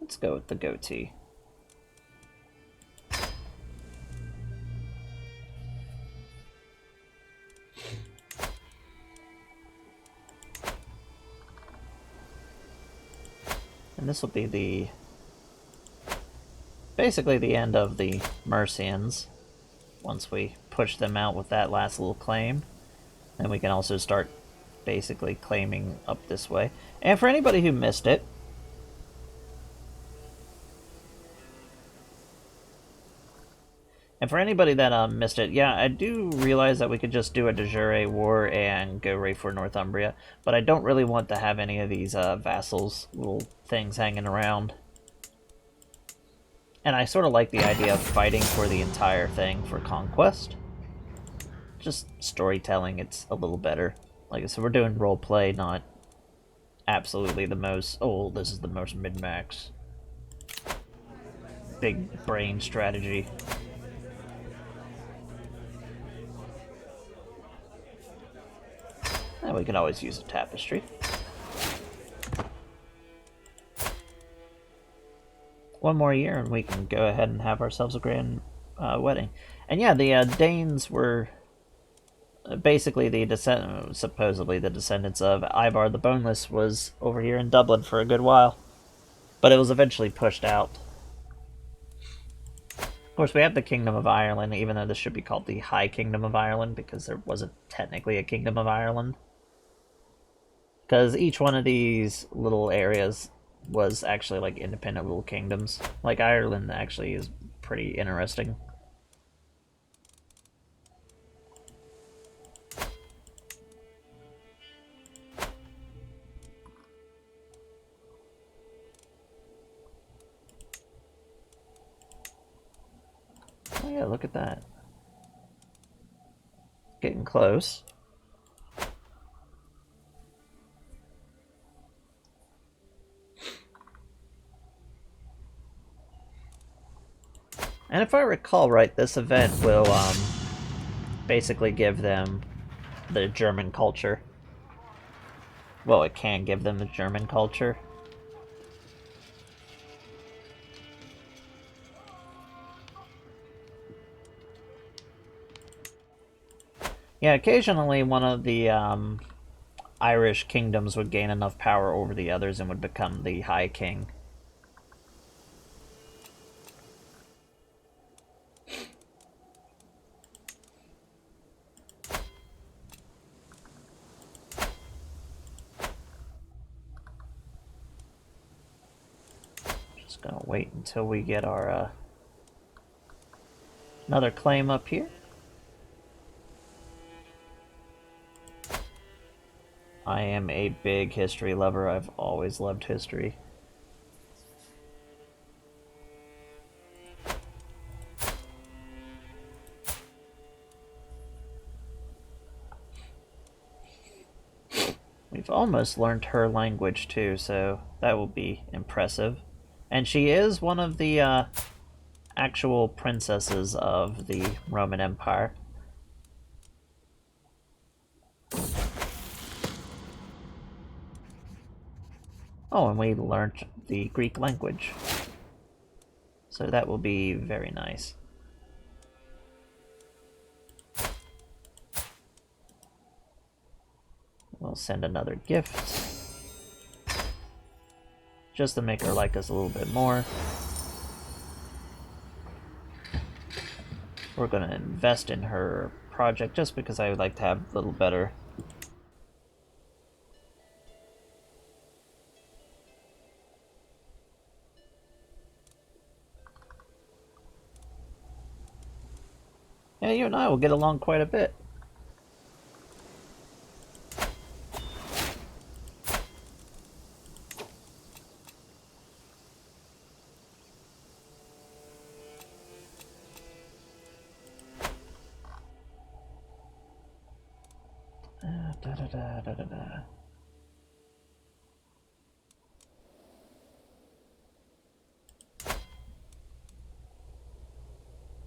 Let's go with the goatee. And this will be basically the end of the Mercians. Once we push them out with that last little claim, then we can also start basically claiming up this way. And for anybody who missed it, And for anybody that missed it, yeah, I do realize that we could just do a de jure war and go right for Northumbria, but I don't really want to have any of these vassals little things hanging around. And I sort of like the idea of fighting for the entire thing for conquest. Just storytelling, it's a little better. Like I said, we're doing roleplay, not absolutely the most, oh, this is the most min-max. Big brain strategy. And we can always use a tapestry. One more year and we can go ahead and have ourselves a grand wedding. And yeah, the Danes were basically supposedly the descendants of Ivar the Boneless was over here in Dublin for a good while. But it was eventually pushed out. Of course, we have the Kingdom of Ireland, even though this should be called the High Kingdom of Ireland, because there wasn't technically a Kingdom of Ireland. Because each one of these little areas was actually like independent little kingdoms. Like Ireland actually is pretty interesting. Oh yeah, look at that. Getting close. And if I recall right, this event will basically give them the German culture. Well, it can give them the German culture. Yeah, occasionally one of the Irish kingdoms would gain enough power over the others and would become the High King. Just gonna wait until we get our another claim up here. I am a big history lover. I've always loved history. We've almost learned her language too, so that will be impressive. And she is one of the actual princesses of the Roman Empire. Oh, and we learned the Greek language. So that will be very nice. We'll send another gift. Just to make her like us a little bit more. We're going to invest in her project just because I would like to have a little better. Yeah, you and I will get along quite a bit.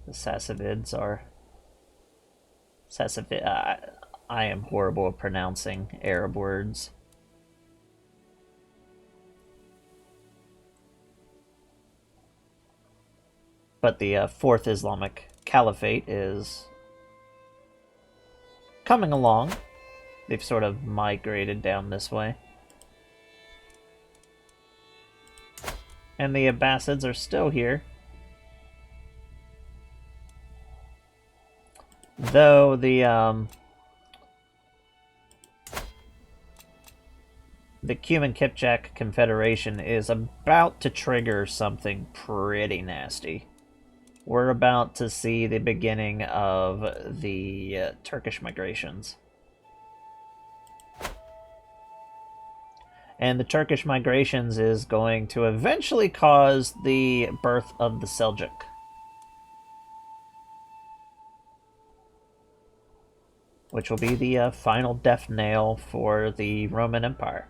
The Sassanids are... I am horrible at pronouncing Arab words. But the Fourth Islamic Caliphate is coming along. They've sort of migrated down this way. And the Abbasids are still here. Though the Cuman Kipchak Confederation is about to trigger something pretty nasty. we're about to see the beginning of the Turkish migrations. And the Turkish migrations is going to eventually cause the birth of the Seljuk. Which will be the final death nail for the Roman Empire.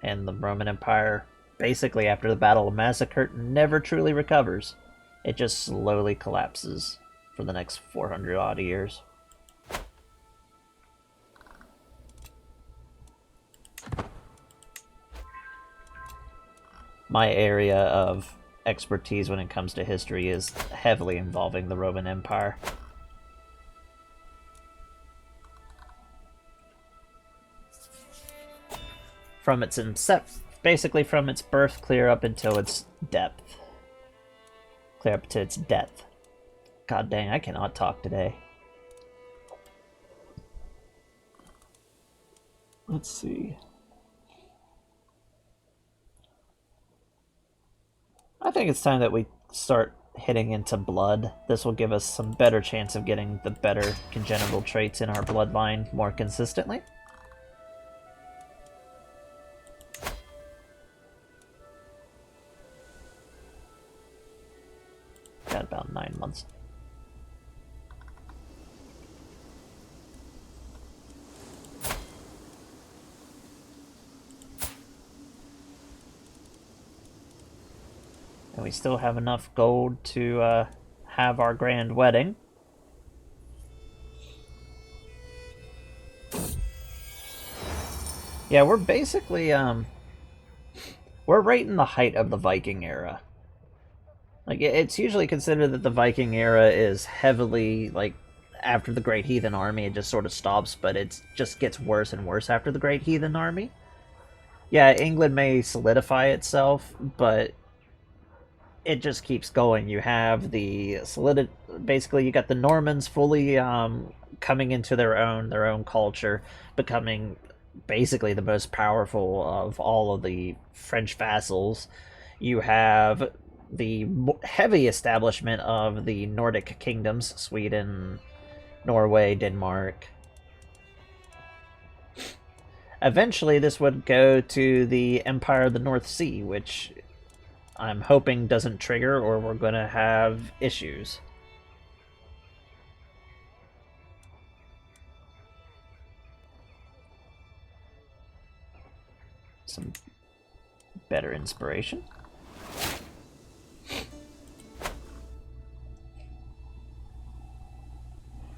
And the Roman Empire, basically after the Battle of Massacre, never truly recovers. It just slowly collapses for the next 400 odd years. My area of expertise when it comes to history is heavily involving the Roman Empire. From its inception, basically from its birth clear up until its depth. Clear up to its death. God dang, I cannot talk today. Let's see. I think it's time that we start hitting into blood. This will give us some better chance of getting the better congenital traits in our bloodline more consistently. Got about 9 months. And we still have enough gold to have our grand wedding. Yeah, we're basically, we're right in the height of the Viking era. Like, it's usually considered that the Viking era is heavily, like, after the Great Heathen Army, it just sort of stops, but it just gets worse and worse after the Great Heathen Army. Yeah, England may solidify itself, but it just keeps going. You have the basically you got the Normans fully coming into their own culture, becoming basically the most powerful of all of the French vassals. You have the heavy establishment of the Nordic kingdoms, Sweden, Norway, Denmark. Eventually, this would go to the Empire of the North Sea, which I'm hoping doesn't trigger or we're going to have issues. Some better inspiration.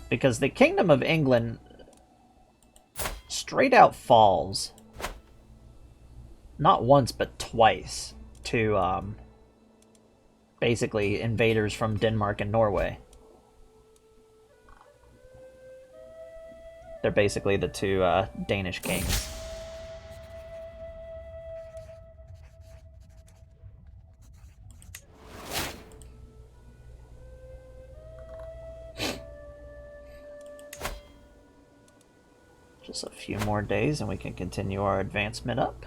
Because the Kingdom of England straight out falls not once but twice to basically invaders from Denmark and Norway. They're basically the two Danish kings. Just a few more days and we can continue our advancement up.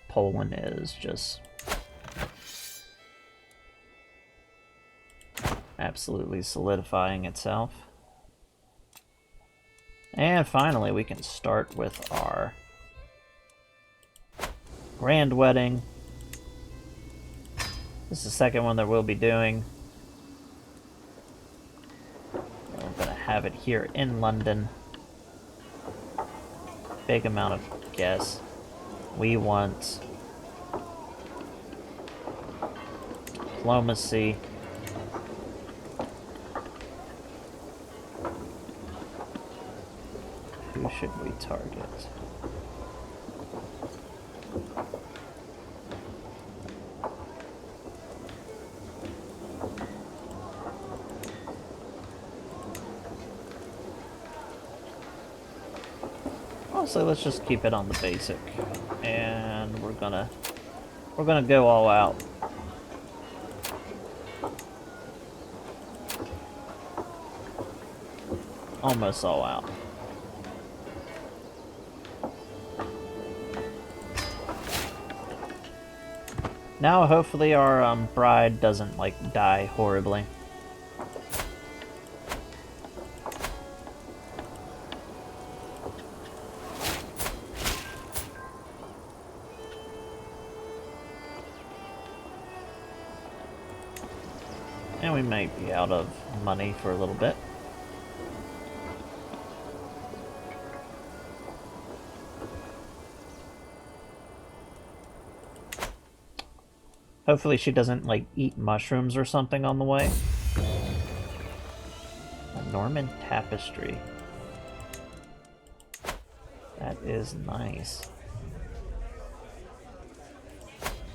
Poland is just absolutely solidifying itself. And finally, we can start with our grand wedding. This is the second one that we'll be doing. We're going to have it here in London. Big amount of guests. We want diplomacy. Who should we target? Honestly, let's just keep it on the basic, and we're gonna go all out. Almost all out. Now, hopefully, our bride doesn't like die horribly. And we might be out of money for a little bit. Hopefully she doesn't, like, eat mushrooms or something on the way. A Norman tapestry. That is nice.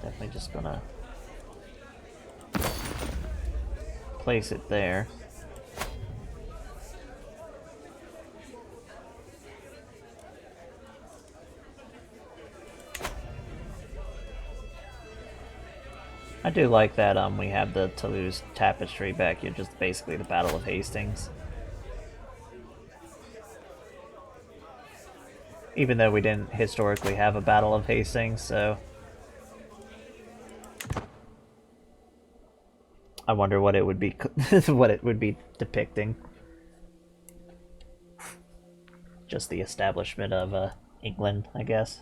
Definitely just gonna place it there. I do like that we have the Toulouse tapestry back here, just basically the Battle of Hastings. Even though we didn't historically have a Battle of Hastings, so I wonder what it would be what it would be depicting. Just the establishment of England, I guess,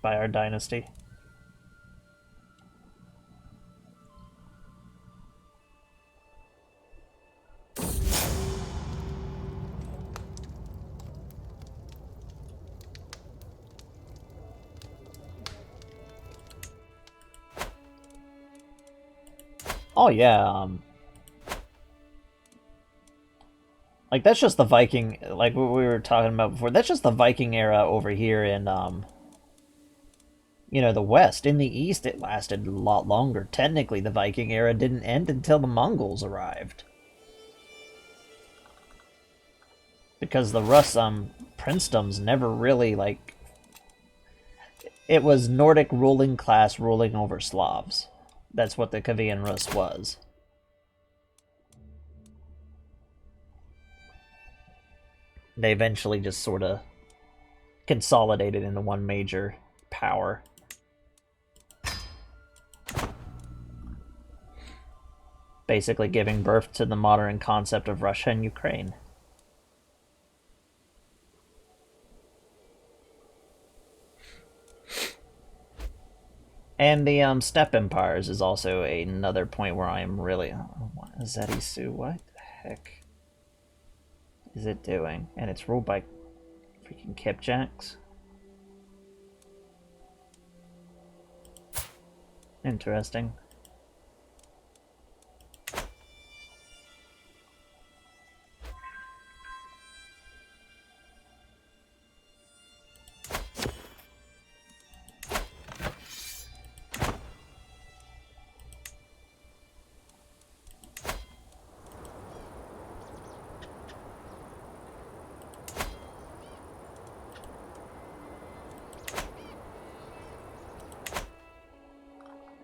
by our dynasty. Oh yeah, like that's just the Viking, like what we were talking about before. That's just the Viking era over here in you know, the West. In the East, it lasted a lot longer. Technically, the Viking era didn't end until the Mongols arrived, because the Rus princedoms never really like. It was Nordic ruling class ruling over Slavs. That's what the Kievan Rus was. They eventually just sort of consolidated into one major power. Basically giving birth to the modern concept of Russia and Ukraine. And the steppe empires is also another point where I am really... What is that, Isu? What the heck is it doing? And it's ruled by freaking Kipjaks? Interesting.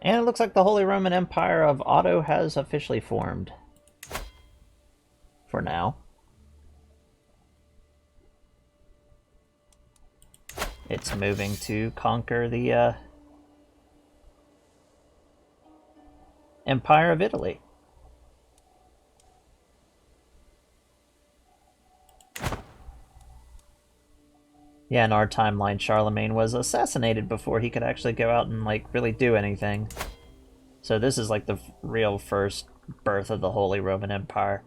And it looks like the Holy Roman Empire of Otto has officially formed. For now. It's moving to conquer the Empire of Italy. Yeah, in our timeline, Charlemagne was assassinated before he could actually go out and, like, really do anything. So this is, like, the real first birth of the Holy Roman Empire.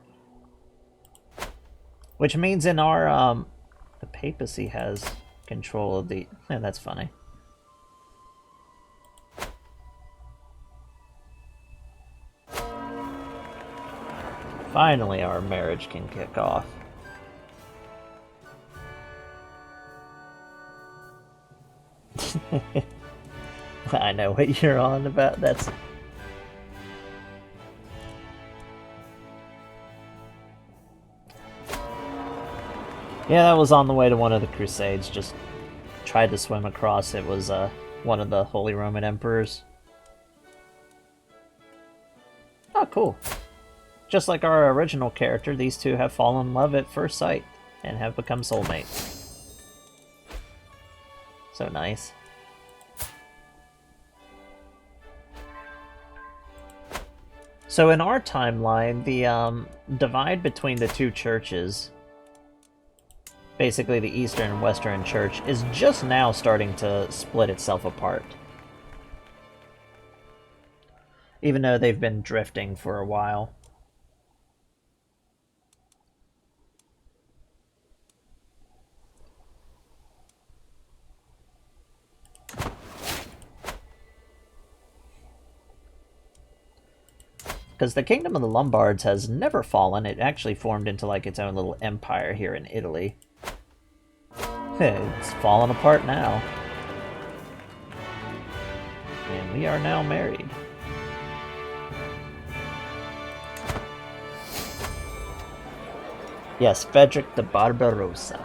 Which means in our, the papacy has control of the... Yeah, that's funny. Finally, our marriage can kick off. I know what you're on about. That's... Yeah, that was on the way to one of the Crusades. Just tried to swim across. It was one of the Holy Roman Emperors. Oh, cool. Just like our original character, these two have fallen in love at first sight and have become soulmates. So nice. So in our timeline, the divide between the two churches, basically the Eastern and Western Church, is just now starting to split itself apart. Even though they've been drifting for a while. Because the Kingdom of the Lombards has never fallen. It actually formed into like its own little empire here in Italy. It's falling apart now. And we are now married. Yes, Frederick the Barbarossa.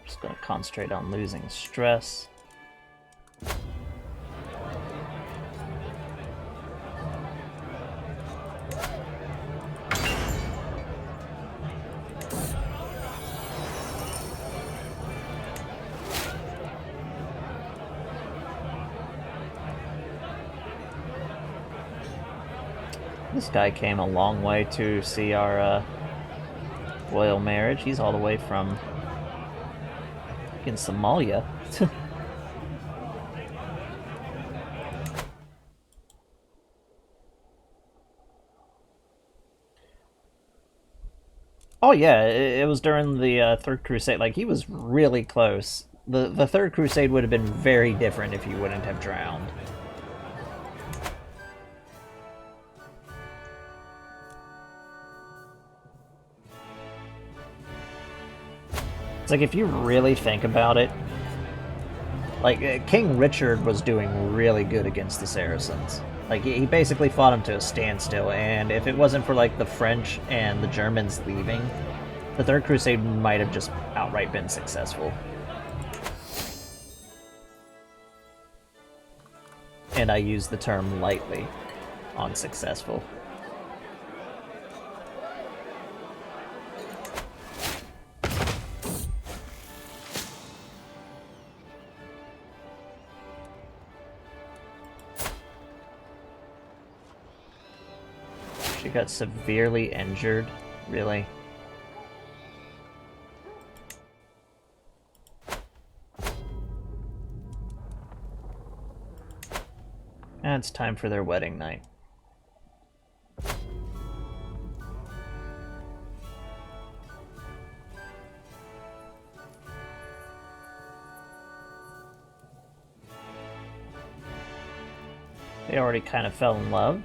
Just going to concentrate on losing stress. This guy came a long way to see our royal marriage. He's all the way from in Somalia. Oh yeah, it was during the Third Crusade. Like, he was really close. The Third Crusade would have been very different if he wouldn't have drowned. It's like, if you really think about it, like, King Richard was doing really good against the Saracens. Like, he basically fought them to a standstill, and if it wasn't for, like, the French and the Germans leaving, the Third Crusade might have just outright been successful. And I use the term lightly on successful. She got severely injured, really. And it's time for their wedding night. They already kind of fell in love.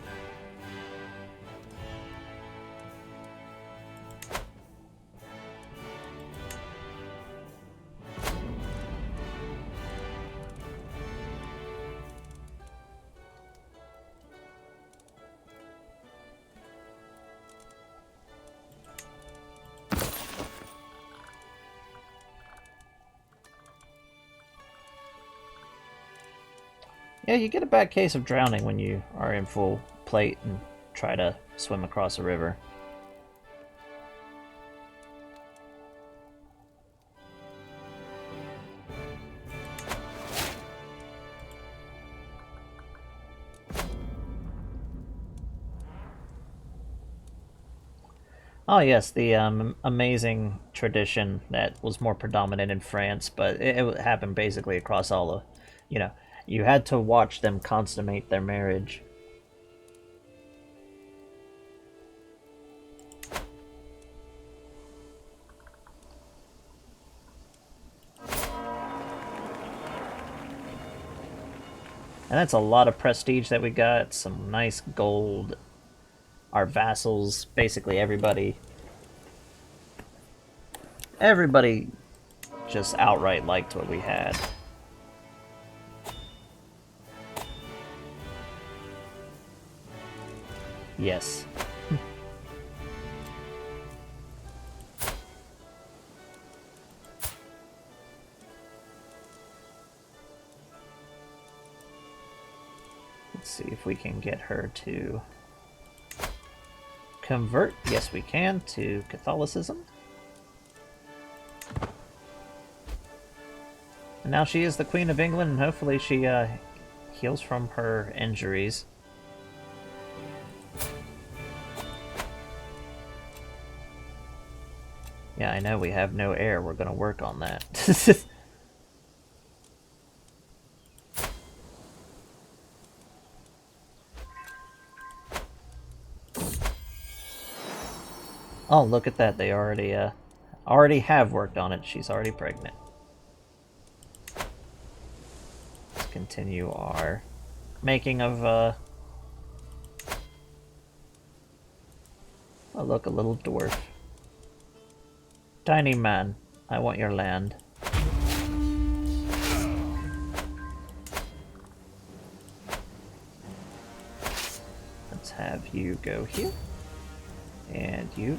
Yeah, you get a bad case of drowning when you are in full plate and try to swim across a river. Oh yes, the amazing tradition that was more predominant in France, but it happened basically across all the, you know, you had to watch them consummate their marriage. And that's a lot of prestige that we got, some nice gold. Our vassals, basically everybody just outright liked what we had. Yes. Let's see if we can get her to convert. Yes, we can, to Catholicism. And now she is the Queen of England, and hopefully she heals from her injuries. Yeah, I know we have no heir. We're going to work on that. Oh, look at that. They already have worked on it. She's already pregnant. Let's continue our making of, oh, look, a little dwarf. Tiny man, I want your land. Let's have you go here. And you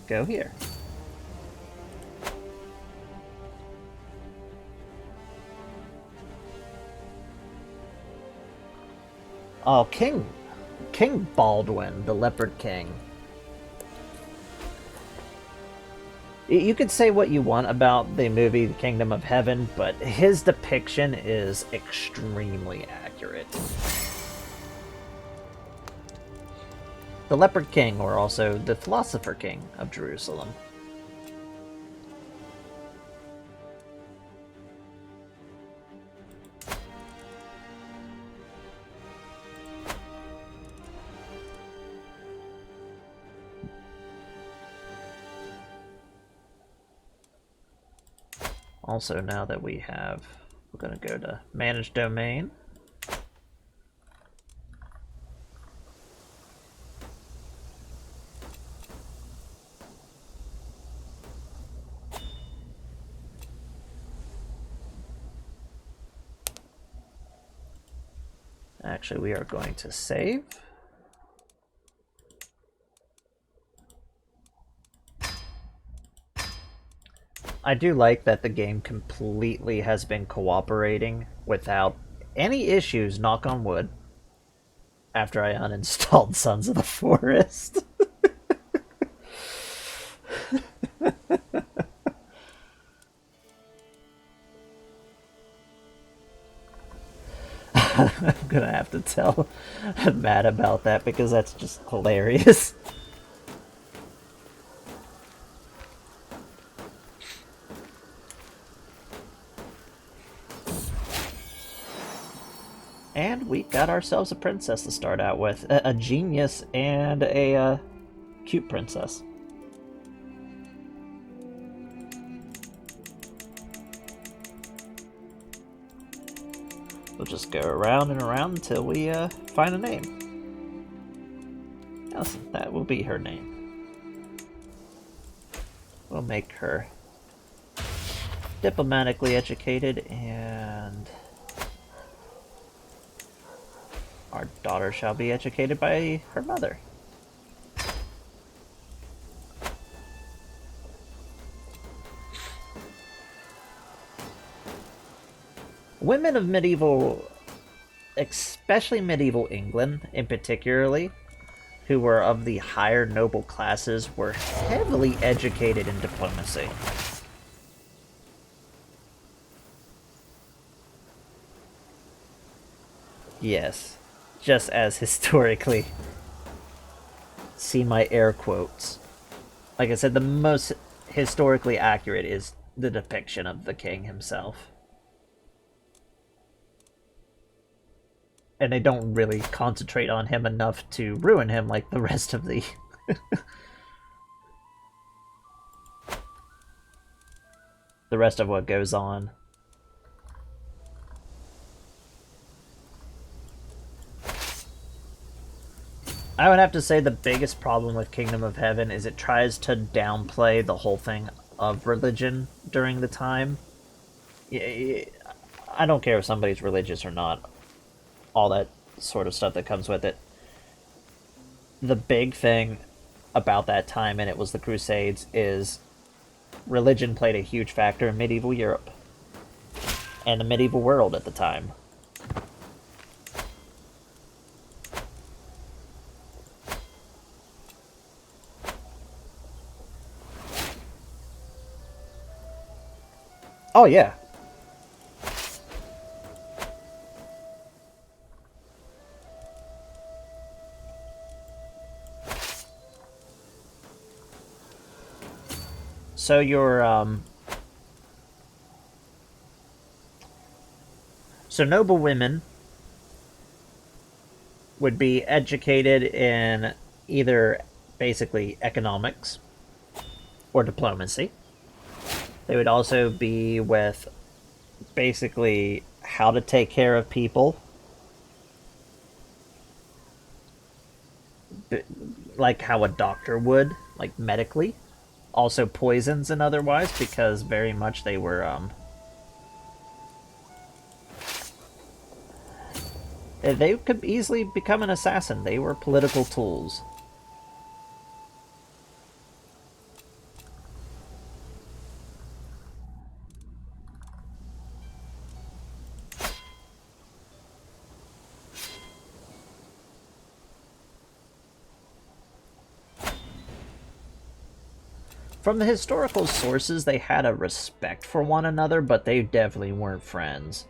go here. Oh, King Baldwin, the Leopard King. You could say what you want about the movie The Kingdom of Heaven, but his depiction is extremely accurate. The Leopard King, or also the Philosopher King of Jerusalem. Also, now that we're going to go to Manage Domain. Actually, we are going to save. I do like that the game completely has been cooperating without any issues, knock on wood, after I uninstalled Sons of the Forest. I'm gonna have to tell Matt about that because that's just hilarious. And we got ourselves a princess to start out with. A genius and a cute princess. We'll just go around and around until we find a name. Yes, that will be her name. We'll make her diplomatically educated, and our daughter shall be educated by her mother. Women of medieval, especially medieval England in particularly, who were of the higher noble classes, were heavily educated in diplomacy. Yes, just as historically. See my air quotes. Like I said, the most historically accurate is the depiction of the king himself. And they don't really concentrate on him enough to ruin him like the rest of the... the rest of what goes on. I would have to say the biggest problem with Kingdom of Heaven is it tries to downplay the whole thing of religion during the time. I don't care if somebody's religious or not. All that sort of stuff that comes with it. The big thing about that time, and it was the Crusades, is religion played a huge factor in medieval Europe and the medieval world at the time. Oh, yeah. So so noble women would be educated in either basically economics or diplomacy. They would also be with basically how to take care of people, like how a doctor would, like medically. Also poisons and otherwise, because very much they were they could easily become an assassin. They were political tools. From the historical sources, they had a respect for one another, but they definitely weren't friends.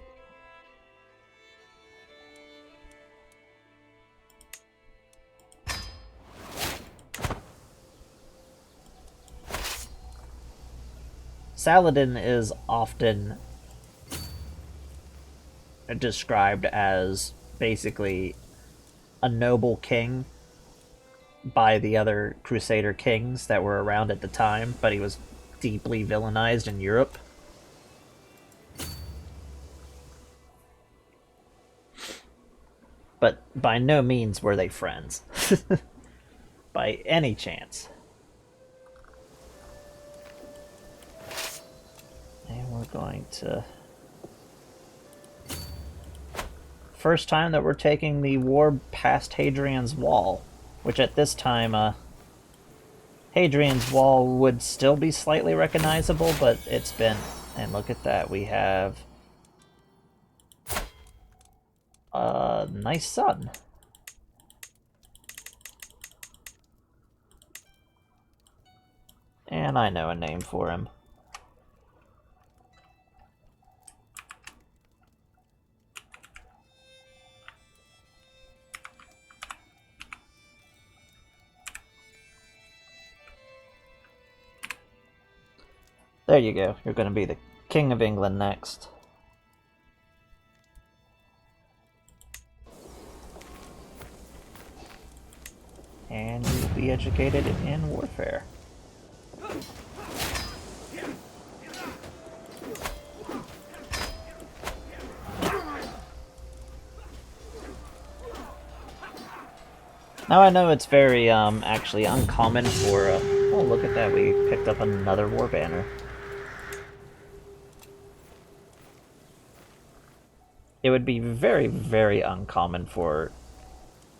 Saladin is often described as basically a noble king by the other Crusader kings that were around at the time, but he was deeply villainized in Europe. But by no means were they friends. By any chance. And we're going to... First time that we're taking the war past Hadrian's Wall, which at this time, Hadrian's Wall would still be slightly recognizable, but it's been... And look at that, we have a nice sun. And I know a name for him. There you go. You're going to be the King of England next. And you will be educated in warfare. Now I know it's very, actually uncommon for, oh, look at that, we picked up another war banner. It would be very, very uncommon for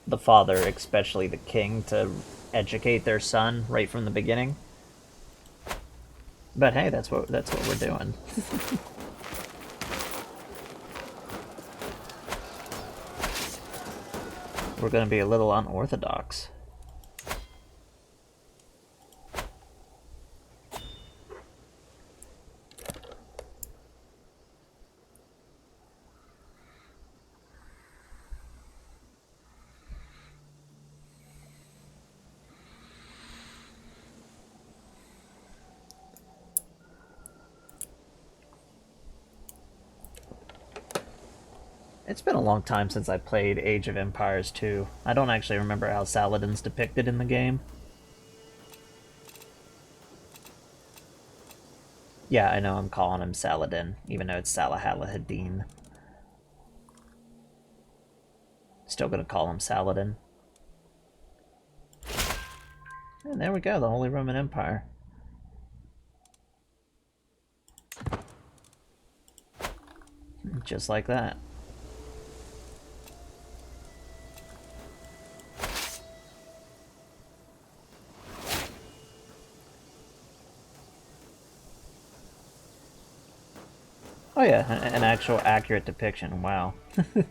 the father, especially the king, to educate their son right from the beginning. But hey, that's what we're doing. We're going to be a little unorthodox. It's been a long time since I played Age of Empires 2. I don't actually remember how Saladin's depicted in the game. Yeah, I know I'm calling him Saladin, even though it's Salahalahadin. Still gonna call him Saladin. And there we go, the Holy Roman Empire. Just like that. Oh yeah, an actual accurate depiction, wow. Let's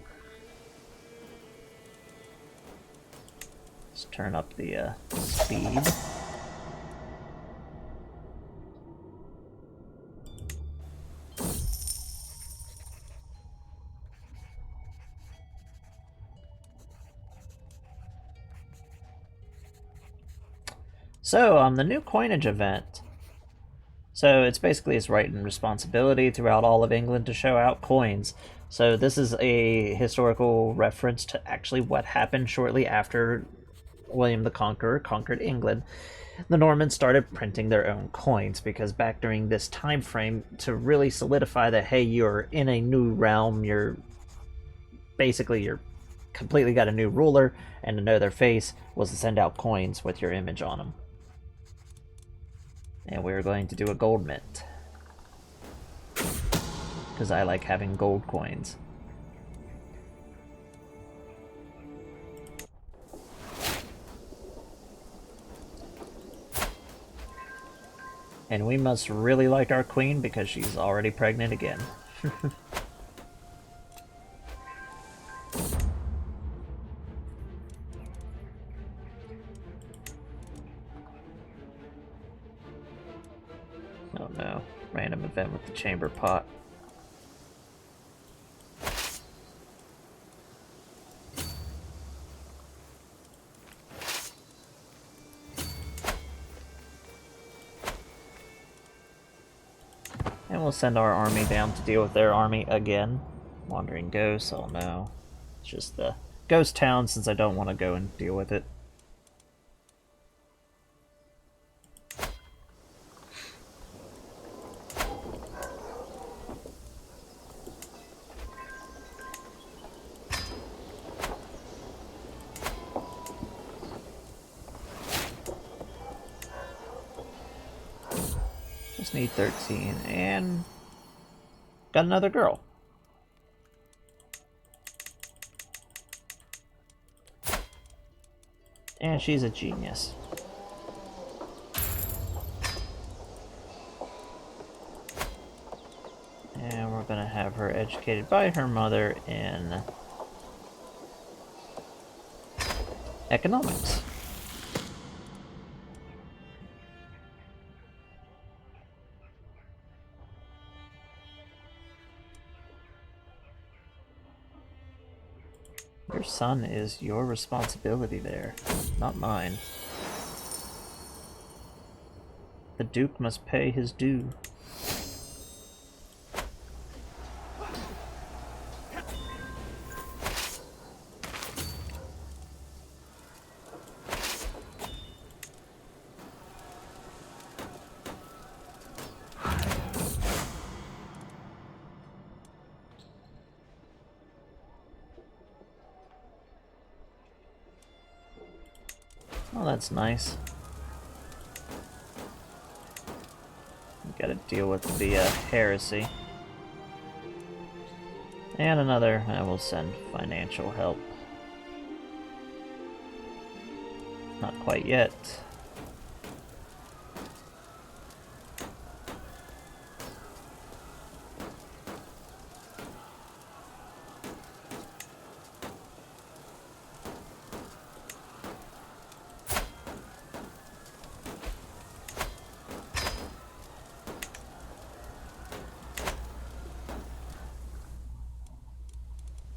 turn up the speed. So, on the new coinage event, so it's basically its right and responsibility throughout all of England to show out coins. So this is a historical reference to actually what happened shortly after William the Conqueror conquered England. The Normans started printing their own coins because back during this time frame, to really solidify that, hey, you're in a new realm, you're completely got a new ruler, and to know their face was to send out coins with your image on them. And we're going to do a gold mint, because I like having gold coins. And we must really like our queen because she's already pregnant again. Oh no, random event with the chamber pot. And we'll send our army down to deal with their army again. Wandering ghosts, oh no. It's just the ghost town since I don't want to go and deal with it. Just need 13 and got another girl. And she's a genius. And we're gonna have her educated by her mother in economics. Your son is your responsibility there, not mine. The Duke must pay his due. Oh, that's nice. We gotta deal with the heresy. And another, I will send financial help. Not quite yet.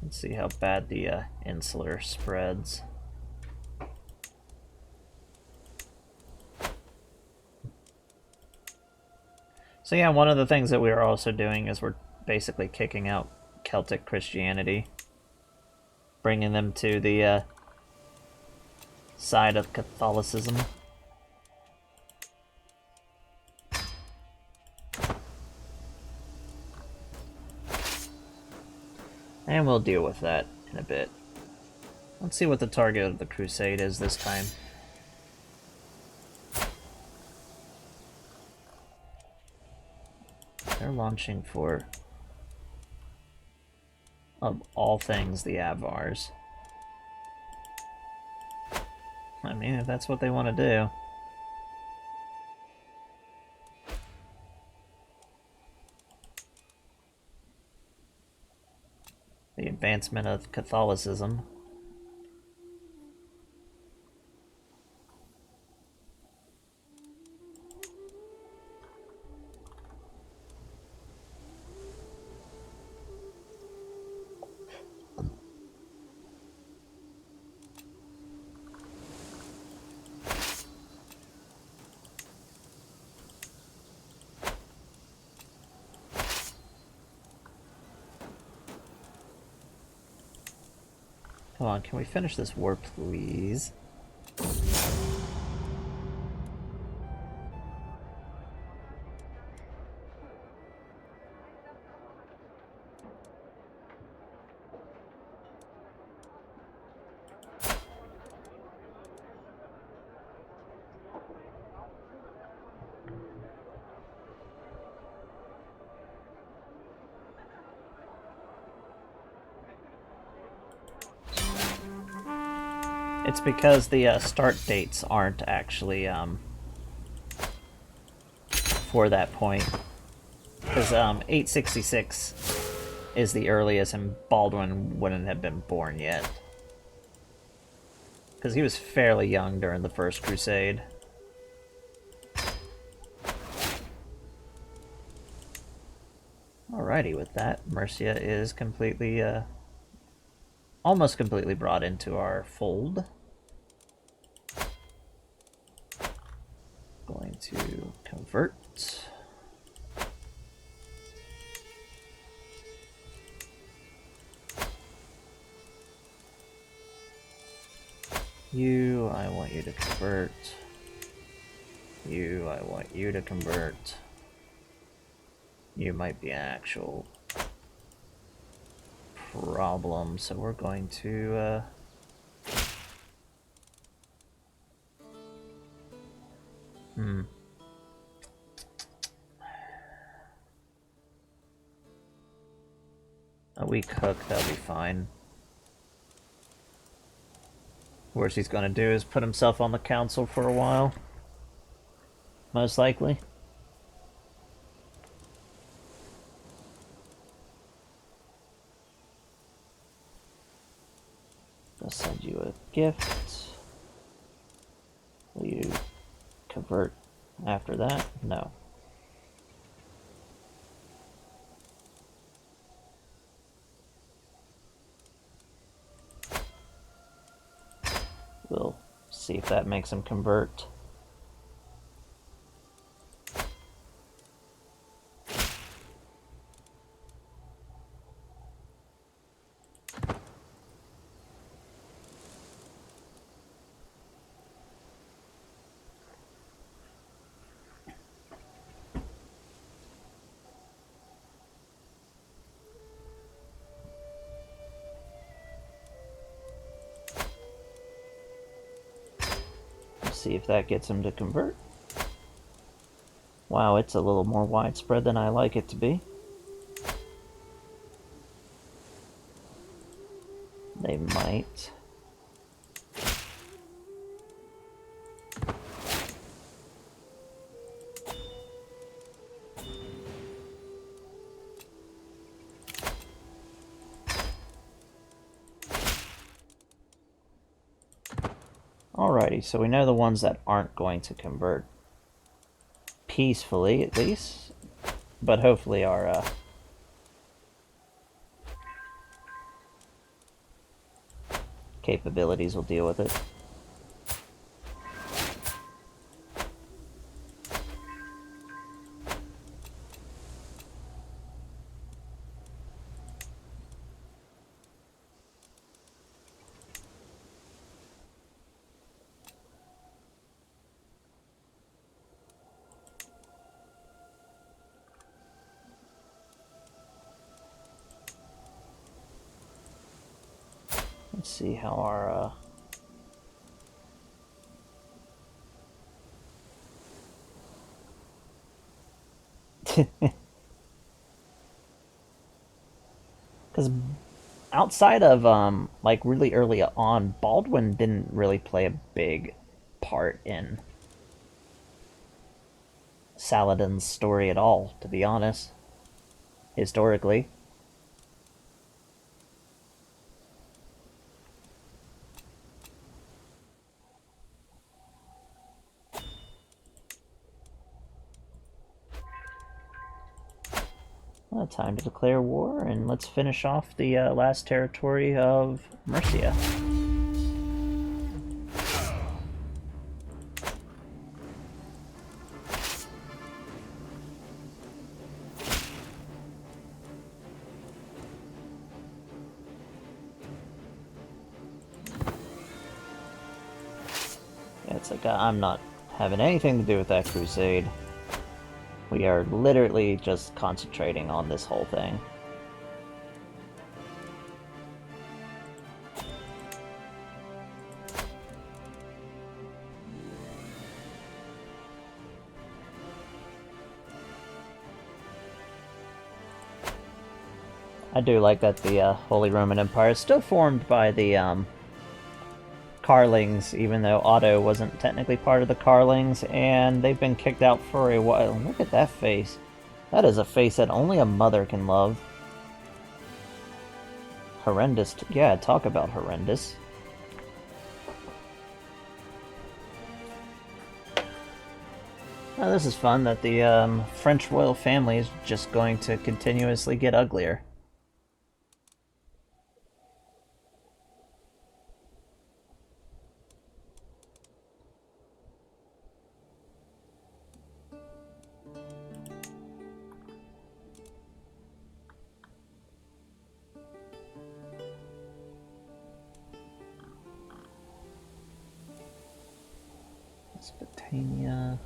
Let's see how bad the insular spreads. So yeah, one of the things that we are also doing is we're basically kicking out Celtic Christianity, bringing them to the side of Catholicism. And we'll deal with that in a bit. Let's see what the target of the crusade is this time. They're launching for, of all things, the Avars. I mean, if that's what they want to do. The advancement of Catholicism. Come on, can we finish this war, please? It's because the start dates aren't actually for that point. Because 866 is the earliest, and Baldwin wouldn't have been born yet. Because he was fairly young during the First Crusade. Alrighty, with that, Mercia is completely, almost completely brought into our fold. Going to convert. You, I want you to convert. You, I want you to convert. You might be an actual problem, so we're going to, a weak hook, that'll be fine. Worst he's gonna do is put himself on the council for a while. Most likely. I'll send you a gift. Will you convert after that? No. We'll see if that makes him convert. See if that gets him to convert. Wow, it's a little more widespread than I like it to be. They might. Alrighty, so we know the ones that aren't going to convert peacefully, at least, but hopefully our capabilities will deal with it. Let's see how our because outside of like really early on, Baldwin didn't really play a big part in Saladin's story at all, to be honest, historically. Well, time to declare war, and let's finish off the last territory of Mercia. It's like, I'm not having anything to do with that crusade. We are literally just concentrating on this whole thing. I do like that the Holy Roman Empire is still formed by the Carlings, even though Otto wasn't technically part of the Carlings, and they've been kicked out for a while. Look at that face. That is a face that only a mother can love. Horrendous. Yeah, talk about horrendous. Oh, this is fun that the French royal family is just going to continuously get uglier. Britannia.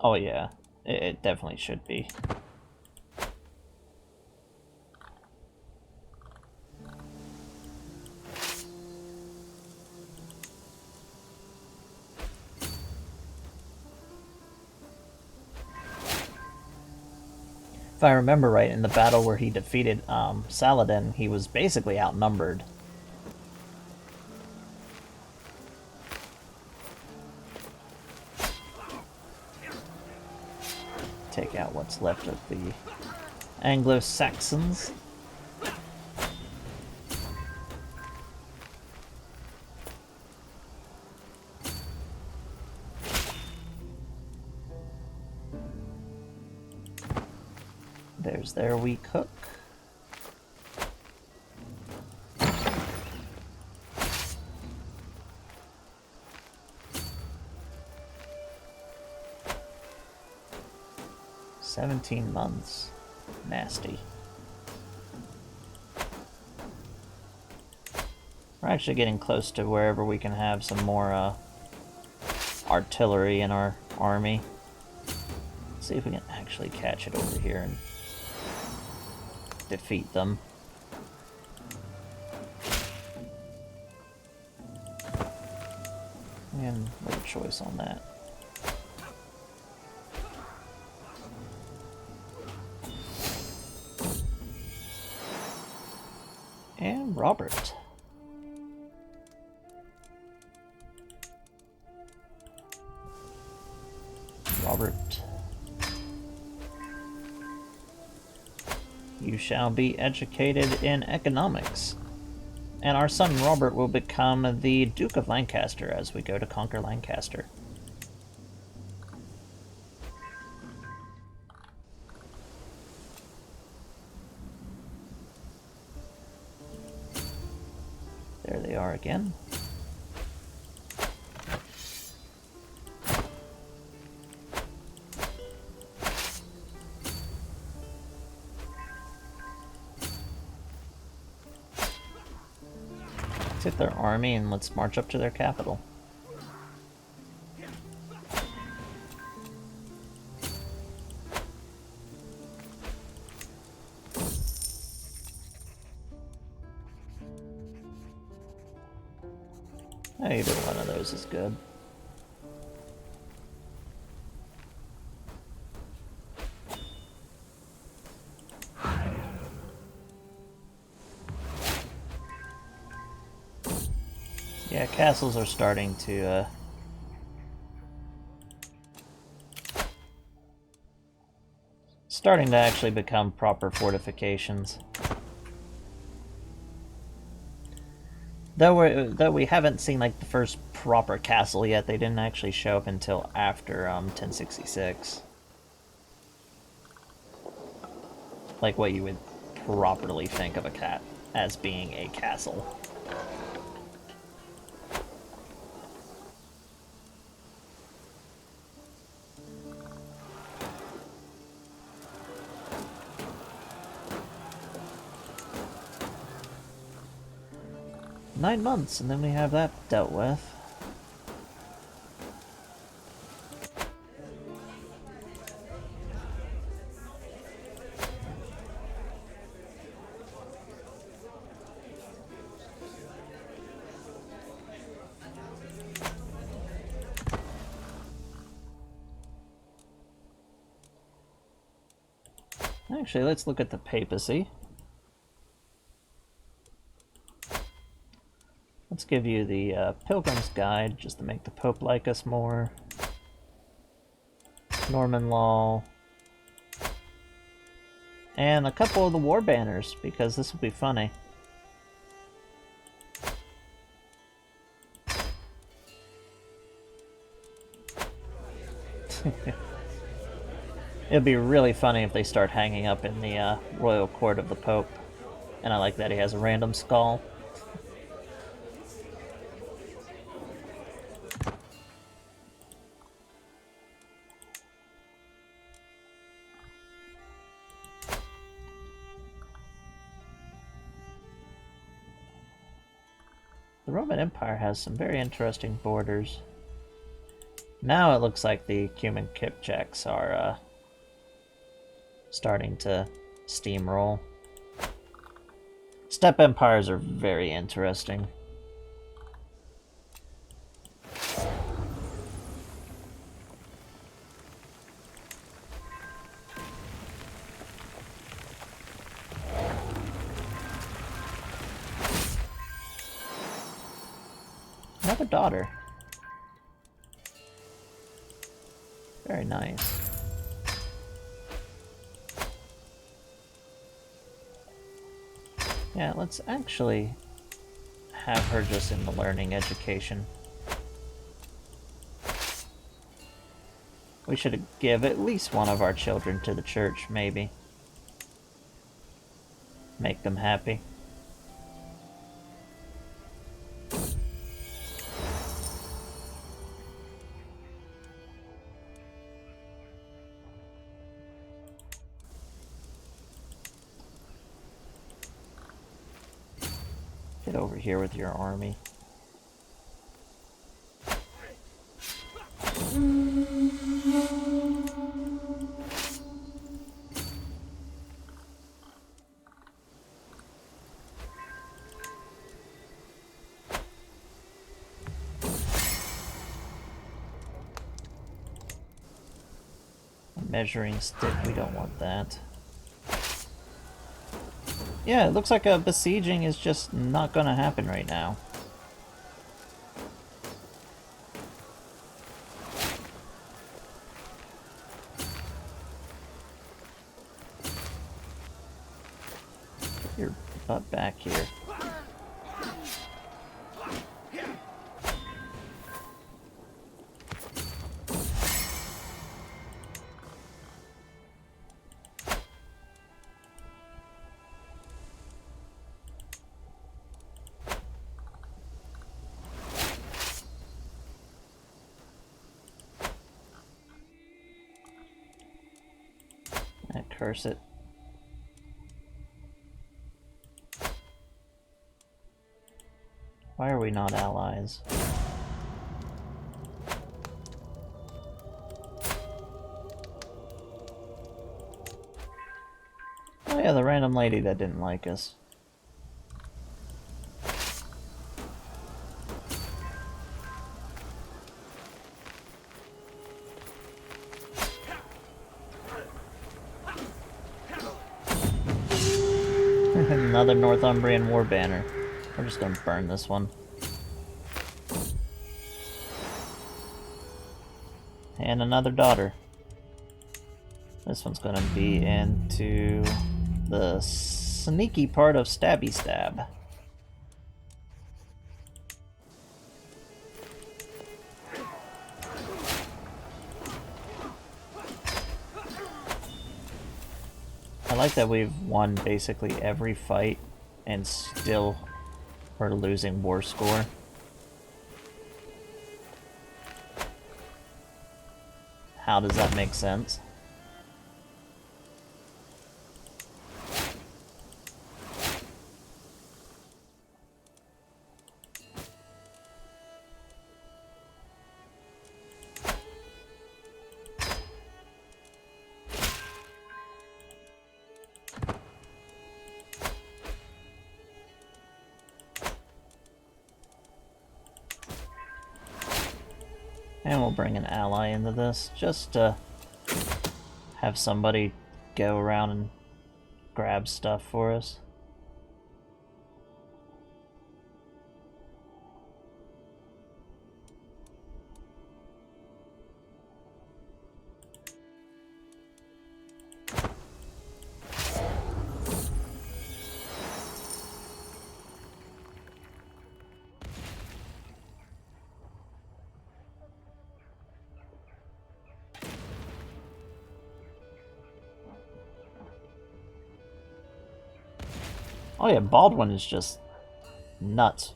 Oh yeah, it definitely should be. If I remember right, in the battle where he defeated Saladin, he was basically outnumbered. Take out what's left of the Anglo-Saxons. There's their weak hook. "17 months. Nasty. We're actually getting close to wherever we can have some more artillery in our army. Let's see if we can actually catch it over here and defeat them. And what a choice on that. And Robert. Robert. You shall be educated in economics. And our son Robert will become the Duke of Lancaster as we go to conquer Lancaster. There they are again. Let's hit their army and let's march up to their capital. Either one of those is good. Yeah, castles are starting to actually become proper fortifications. Though we haven't seen like the first proper castle yet, they didn't actually show up until after 1066. Like what you would properly think of a cat as being a castle. 9 months, and then we have that dealt with. Actually, let's look at the papacy. Let's give you the Pilgrim's Guide, just to make the Pope like us more. Norman Law. And a couple of the war banners, because this will be funny. It'd be really funny if they start hanging up in the royal court of the Pope. And I like that he has a random skull. The Roman Empire has some very interesting borders. Now it looks like the Cuman Kipchaks are starting to steamroll. Steppe empires are very interesting. Another daughter. Very nice. Yeah, let's actually have her just in the learning education. We should give at least one of our children to the church, maybe. Make them happy. Get over here with your army. Measuring stick, we don't want that. Yeah, it looks like a besieging is just not gonna happen right now. Get your butt back here. Curse it. Why are we not allies? Oh yeah, the random lady that didn't like us. Another Northumbrian war banner. We're just gonna burn this one. And another daughter. This one's gonna be into the sneaky part of Stabby Stab. I like that we've won basically every fight and still we're losing war score. How does that make sense? And we'll bring an ally into this, just to have somebody go around and grab stuff for us. Oh yeah, Baldwin is just nuts.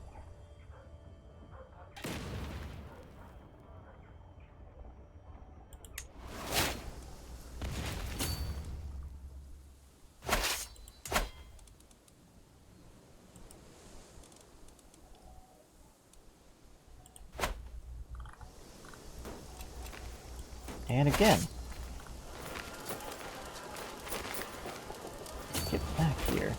And again. Get back here.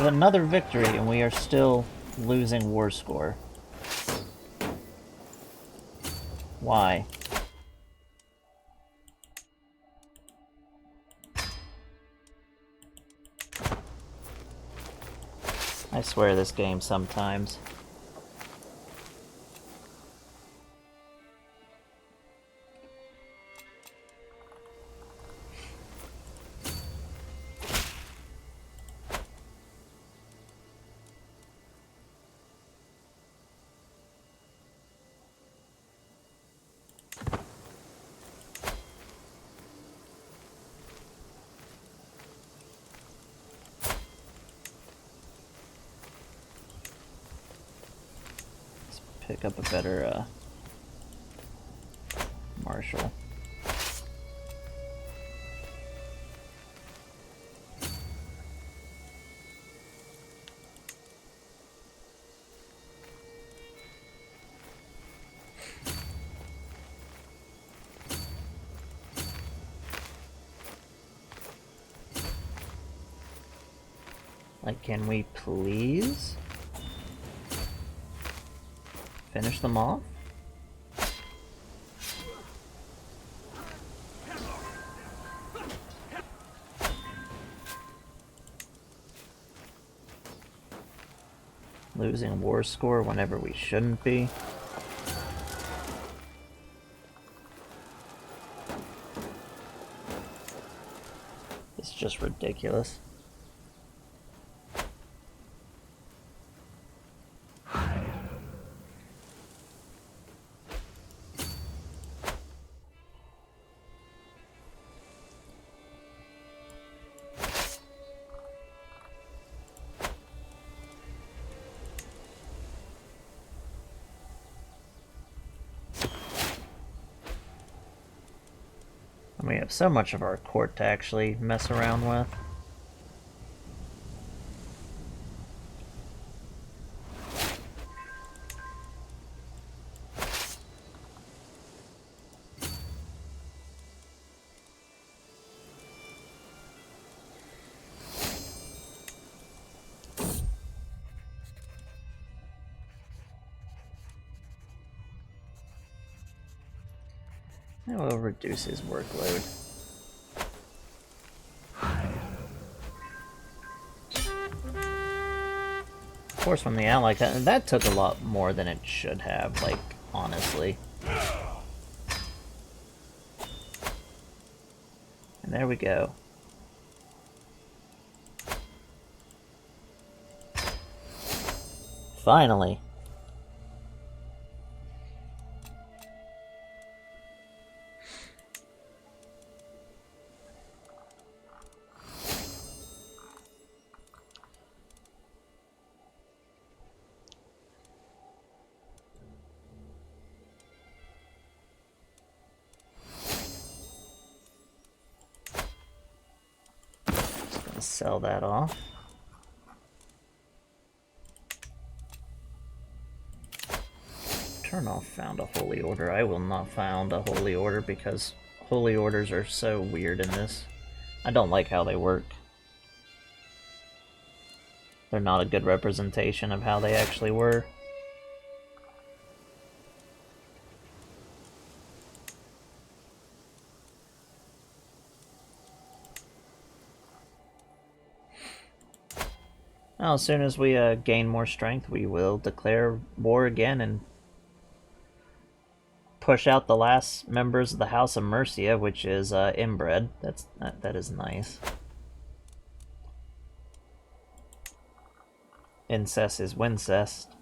Another victory, and we are still losing war score. Why? I swear this game sometimes. Pick up a better Marshal. Like, can we please finish them off? Losing war score whenever we shouldn't be. It's just ridiculous. We have so much of our court to actually mess around with. It will reduce his workload. Of course, from the ally, that took a lot more than it should have, like, honestly. And there we go. Finally. Sell that off. Turn off found a holy order. I will not found a holy order because holy orders are so weird in this. I don't like how they work. They're not a good representation of how they actually were. Well, as soon as we gain more strength, we will declare war again and push out the last members of the House of Mercia, which is inbred. That is nice. Incest is wincest.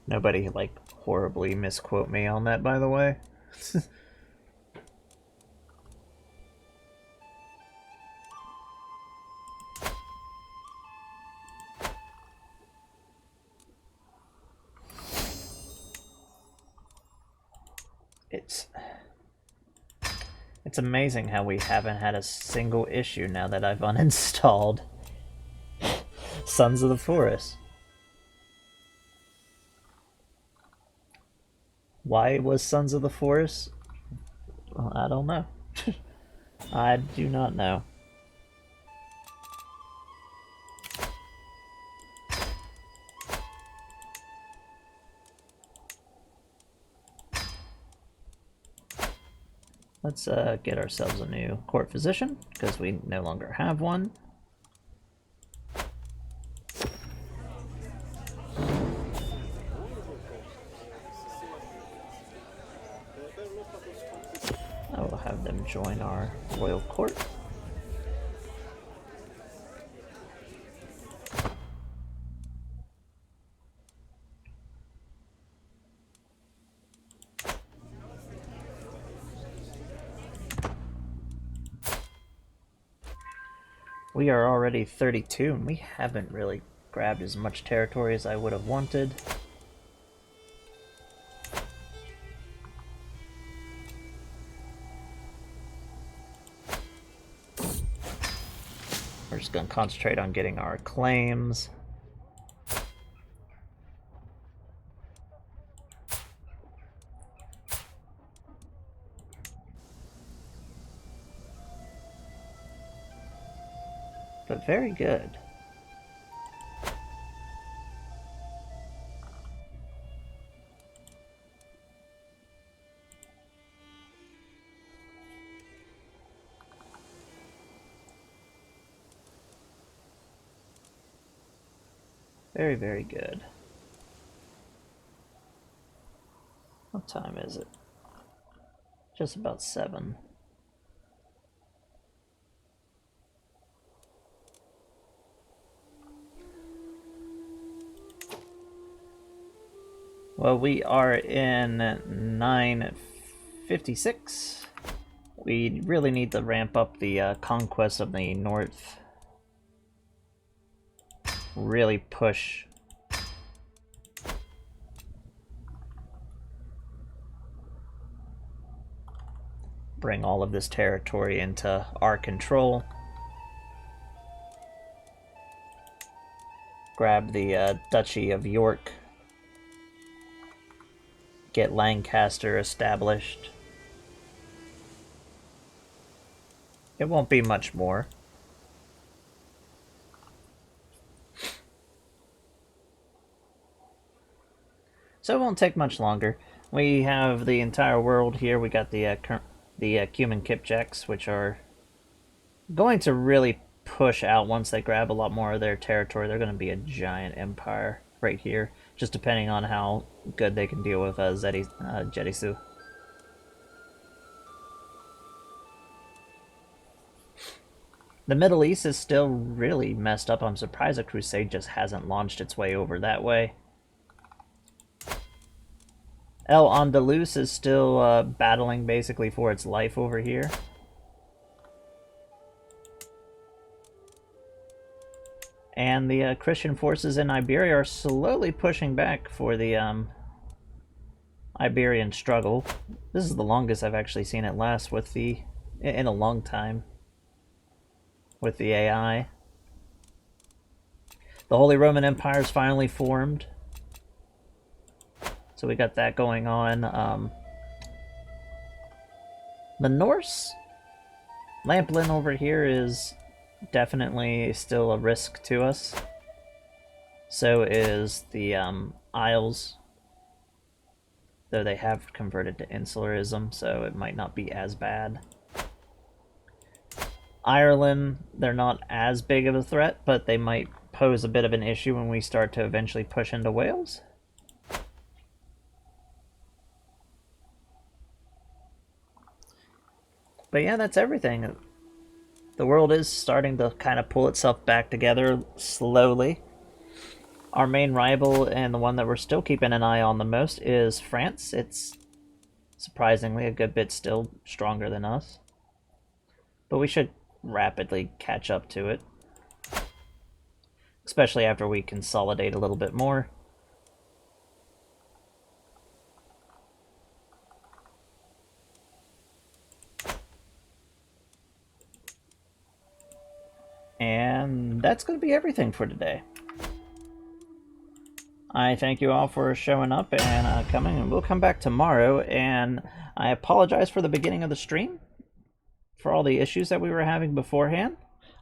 Nobody, like, horribly misquote me on that, by the way. It's amazing how we haven't had a single issue now that I've uninstalled Sons of the Forest. Why was Sons of the Forest? Well, I don't know. I do not know. Let's get ourselves a new court physician, because we no longer have one. I will have them join our royal court. We are already 32, and we haven't really grabbed as much territory as I would have wanted. We're just going to concentrate on getting our claims. But very good. Very, very good. What time is it? Just about 7. Well, we are in 956. We really need to ramp up the conquest of the north. Really push. Bring all of this territory into our control. Grab the Duchy of York. Get Lancaster established. It won't be much more. So it won't take much longer. We have the entire world here. We got the Cuman Kipchaks, which are going to really push out once they grab a lot more of their territory. They're going to be a giant empire right here, just depending on how good they can deal with Jedisu. The Middle East is still really messed up. I'm surprised a crusade just hasn't launched its way over that way. El Andalus is still battling basically for its life over here. And the Christian forces in Iberia are slowly pushing back for the Iberian struggle. This is the longest I've actually seen it last with the in a long time with the AI. The Holy Roman Empire is finally formed, so we got that going on. The Norse Lamplin over here is definitely still a risk to us. So is the Isles, though they have converted to insularism, so it might not be as bad. Ireland, they're not as big of a threat, but they might pose a bit of an issue when we start to eventually push into Wales. But yeah, that's everything. The world is starting to kind of pull itself back together slowly. Our main rival, and the one that we're still keeping an eye on the most, is France. It's surprisingly a good bit still stronger than us. But we should rapidly catch up to it. Especially after we consolidate a little bit more. And that's going to be everything for today. I thank you all for showing up and coming, and we'll come back tomorrow. And I apologize for the beginning of the stream, for all the issues that we were having beforehand.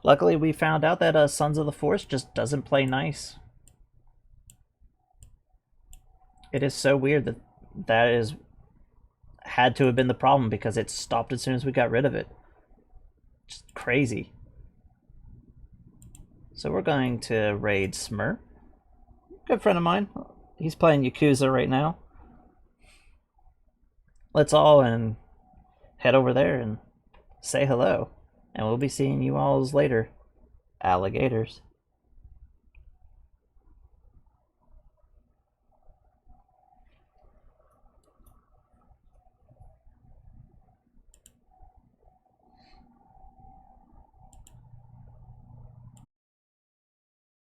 Luckily, we found out that Sons of the Force just doesn't play nice. It is so weird that that is had to have been the problem, because it stopped as soon as we got rid of it. Just crazy. So we're going to raid Smur. Good friend of mine. He's playing Yakuza right now. Let's all and head over there and say hello. And we'll be seeing you all later. Alligators.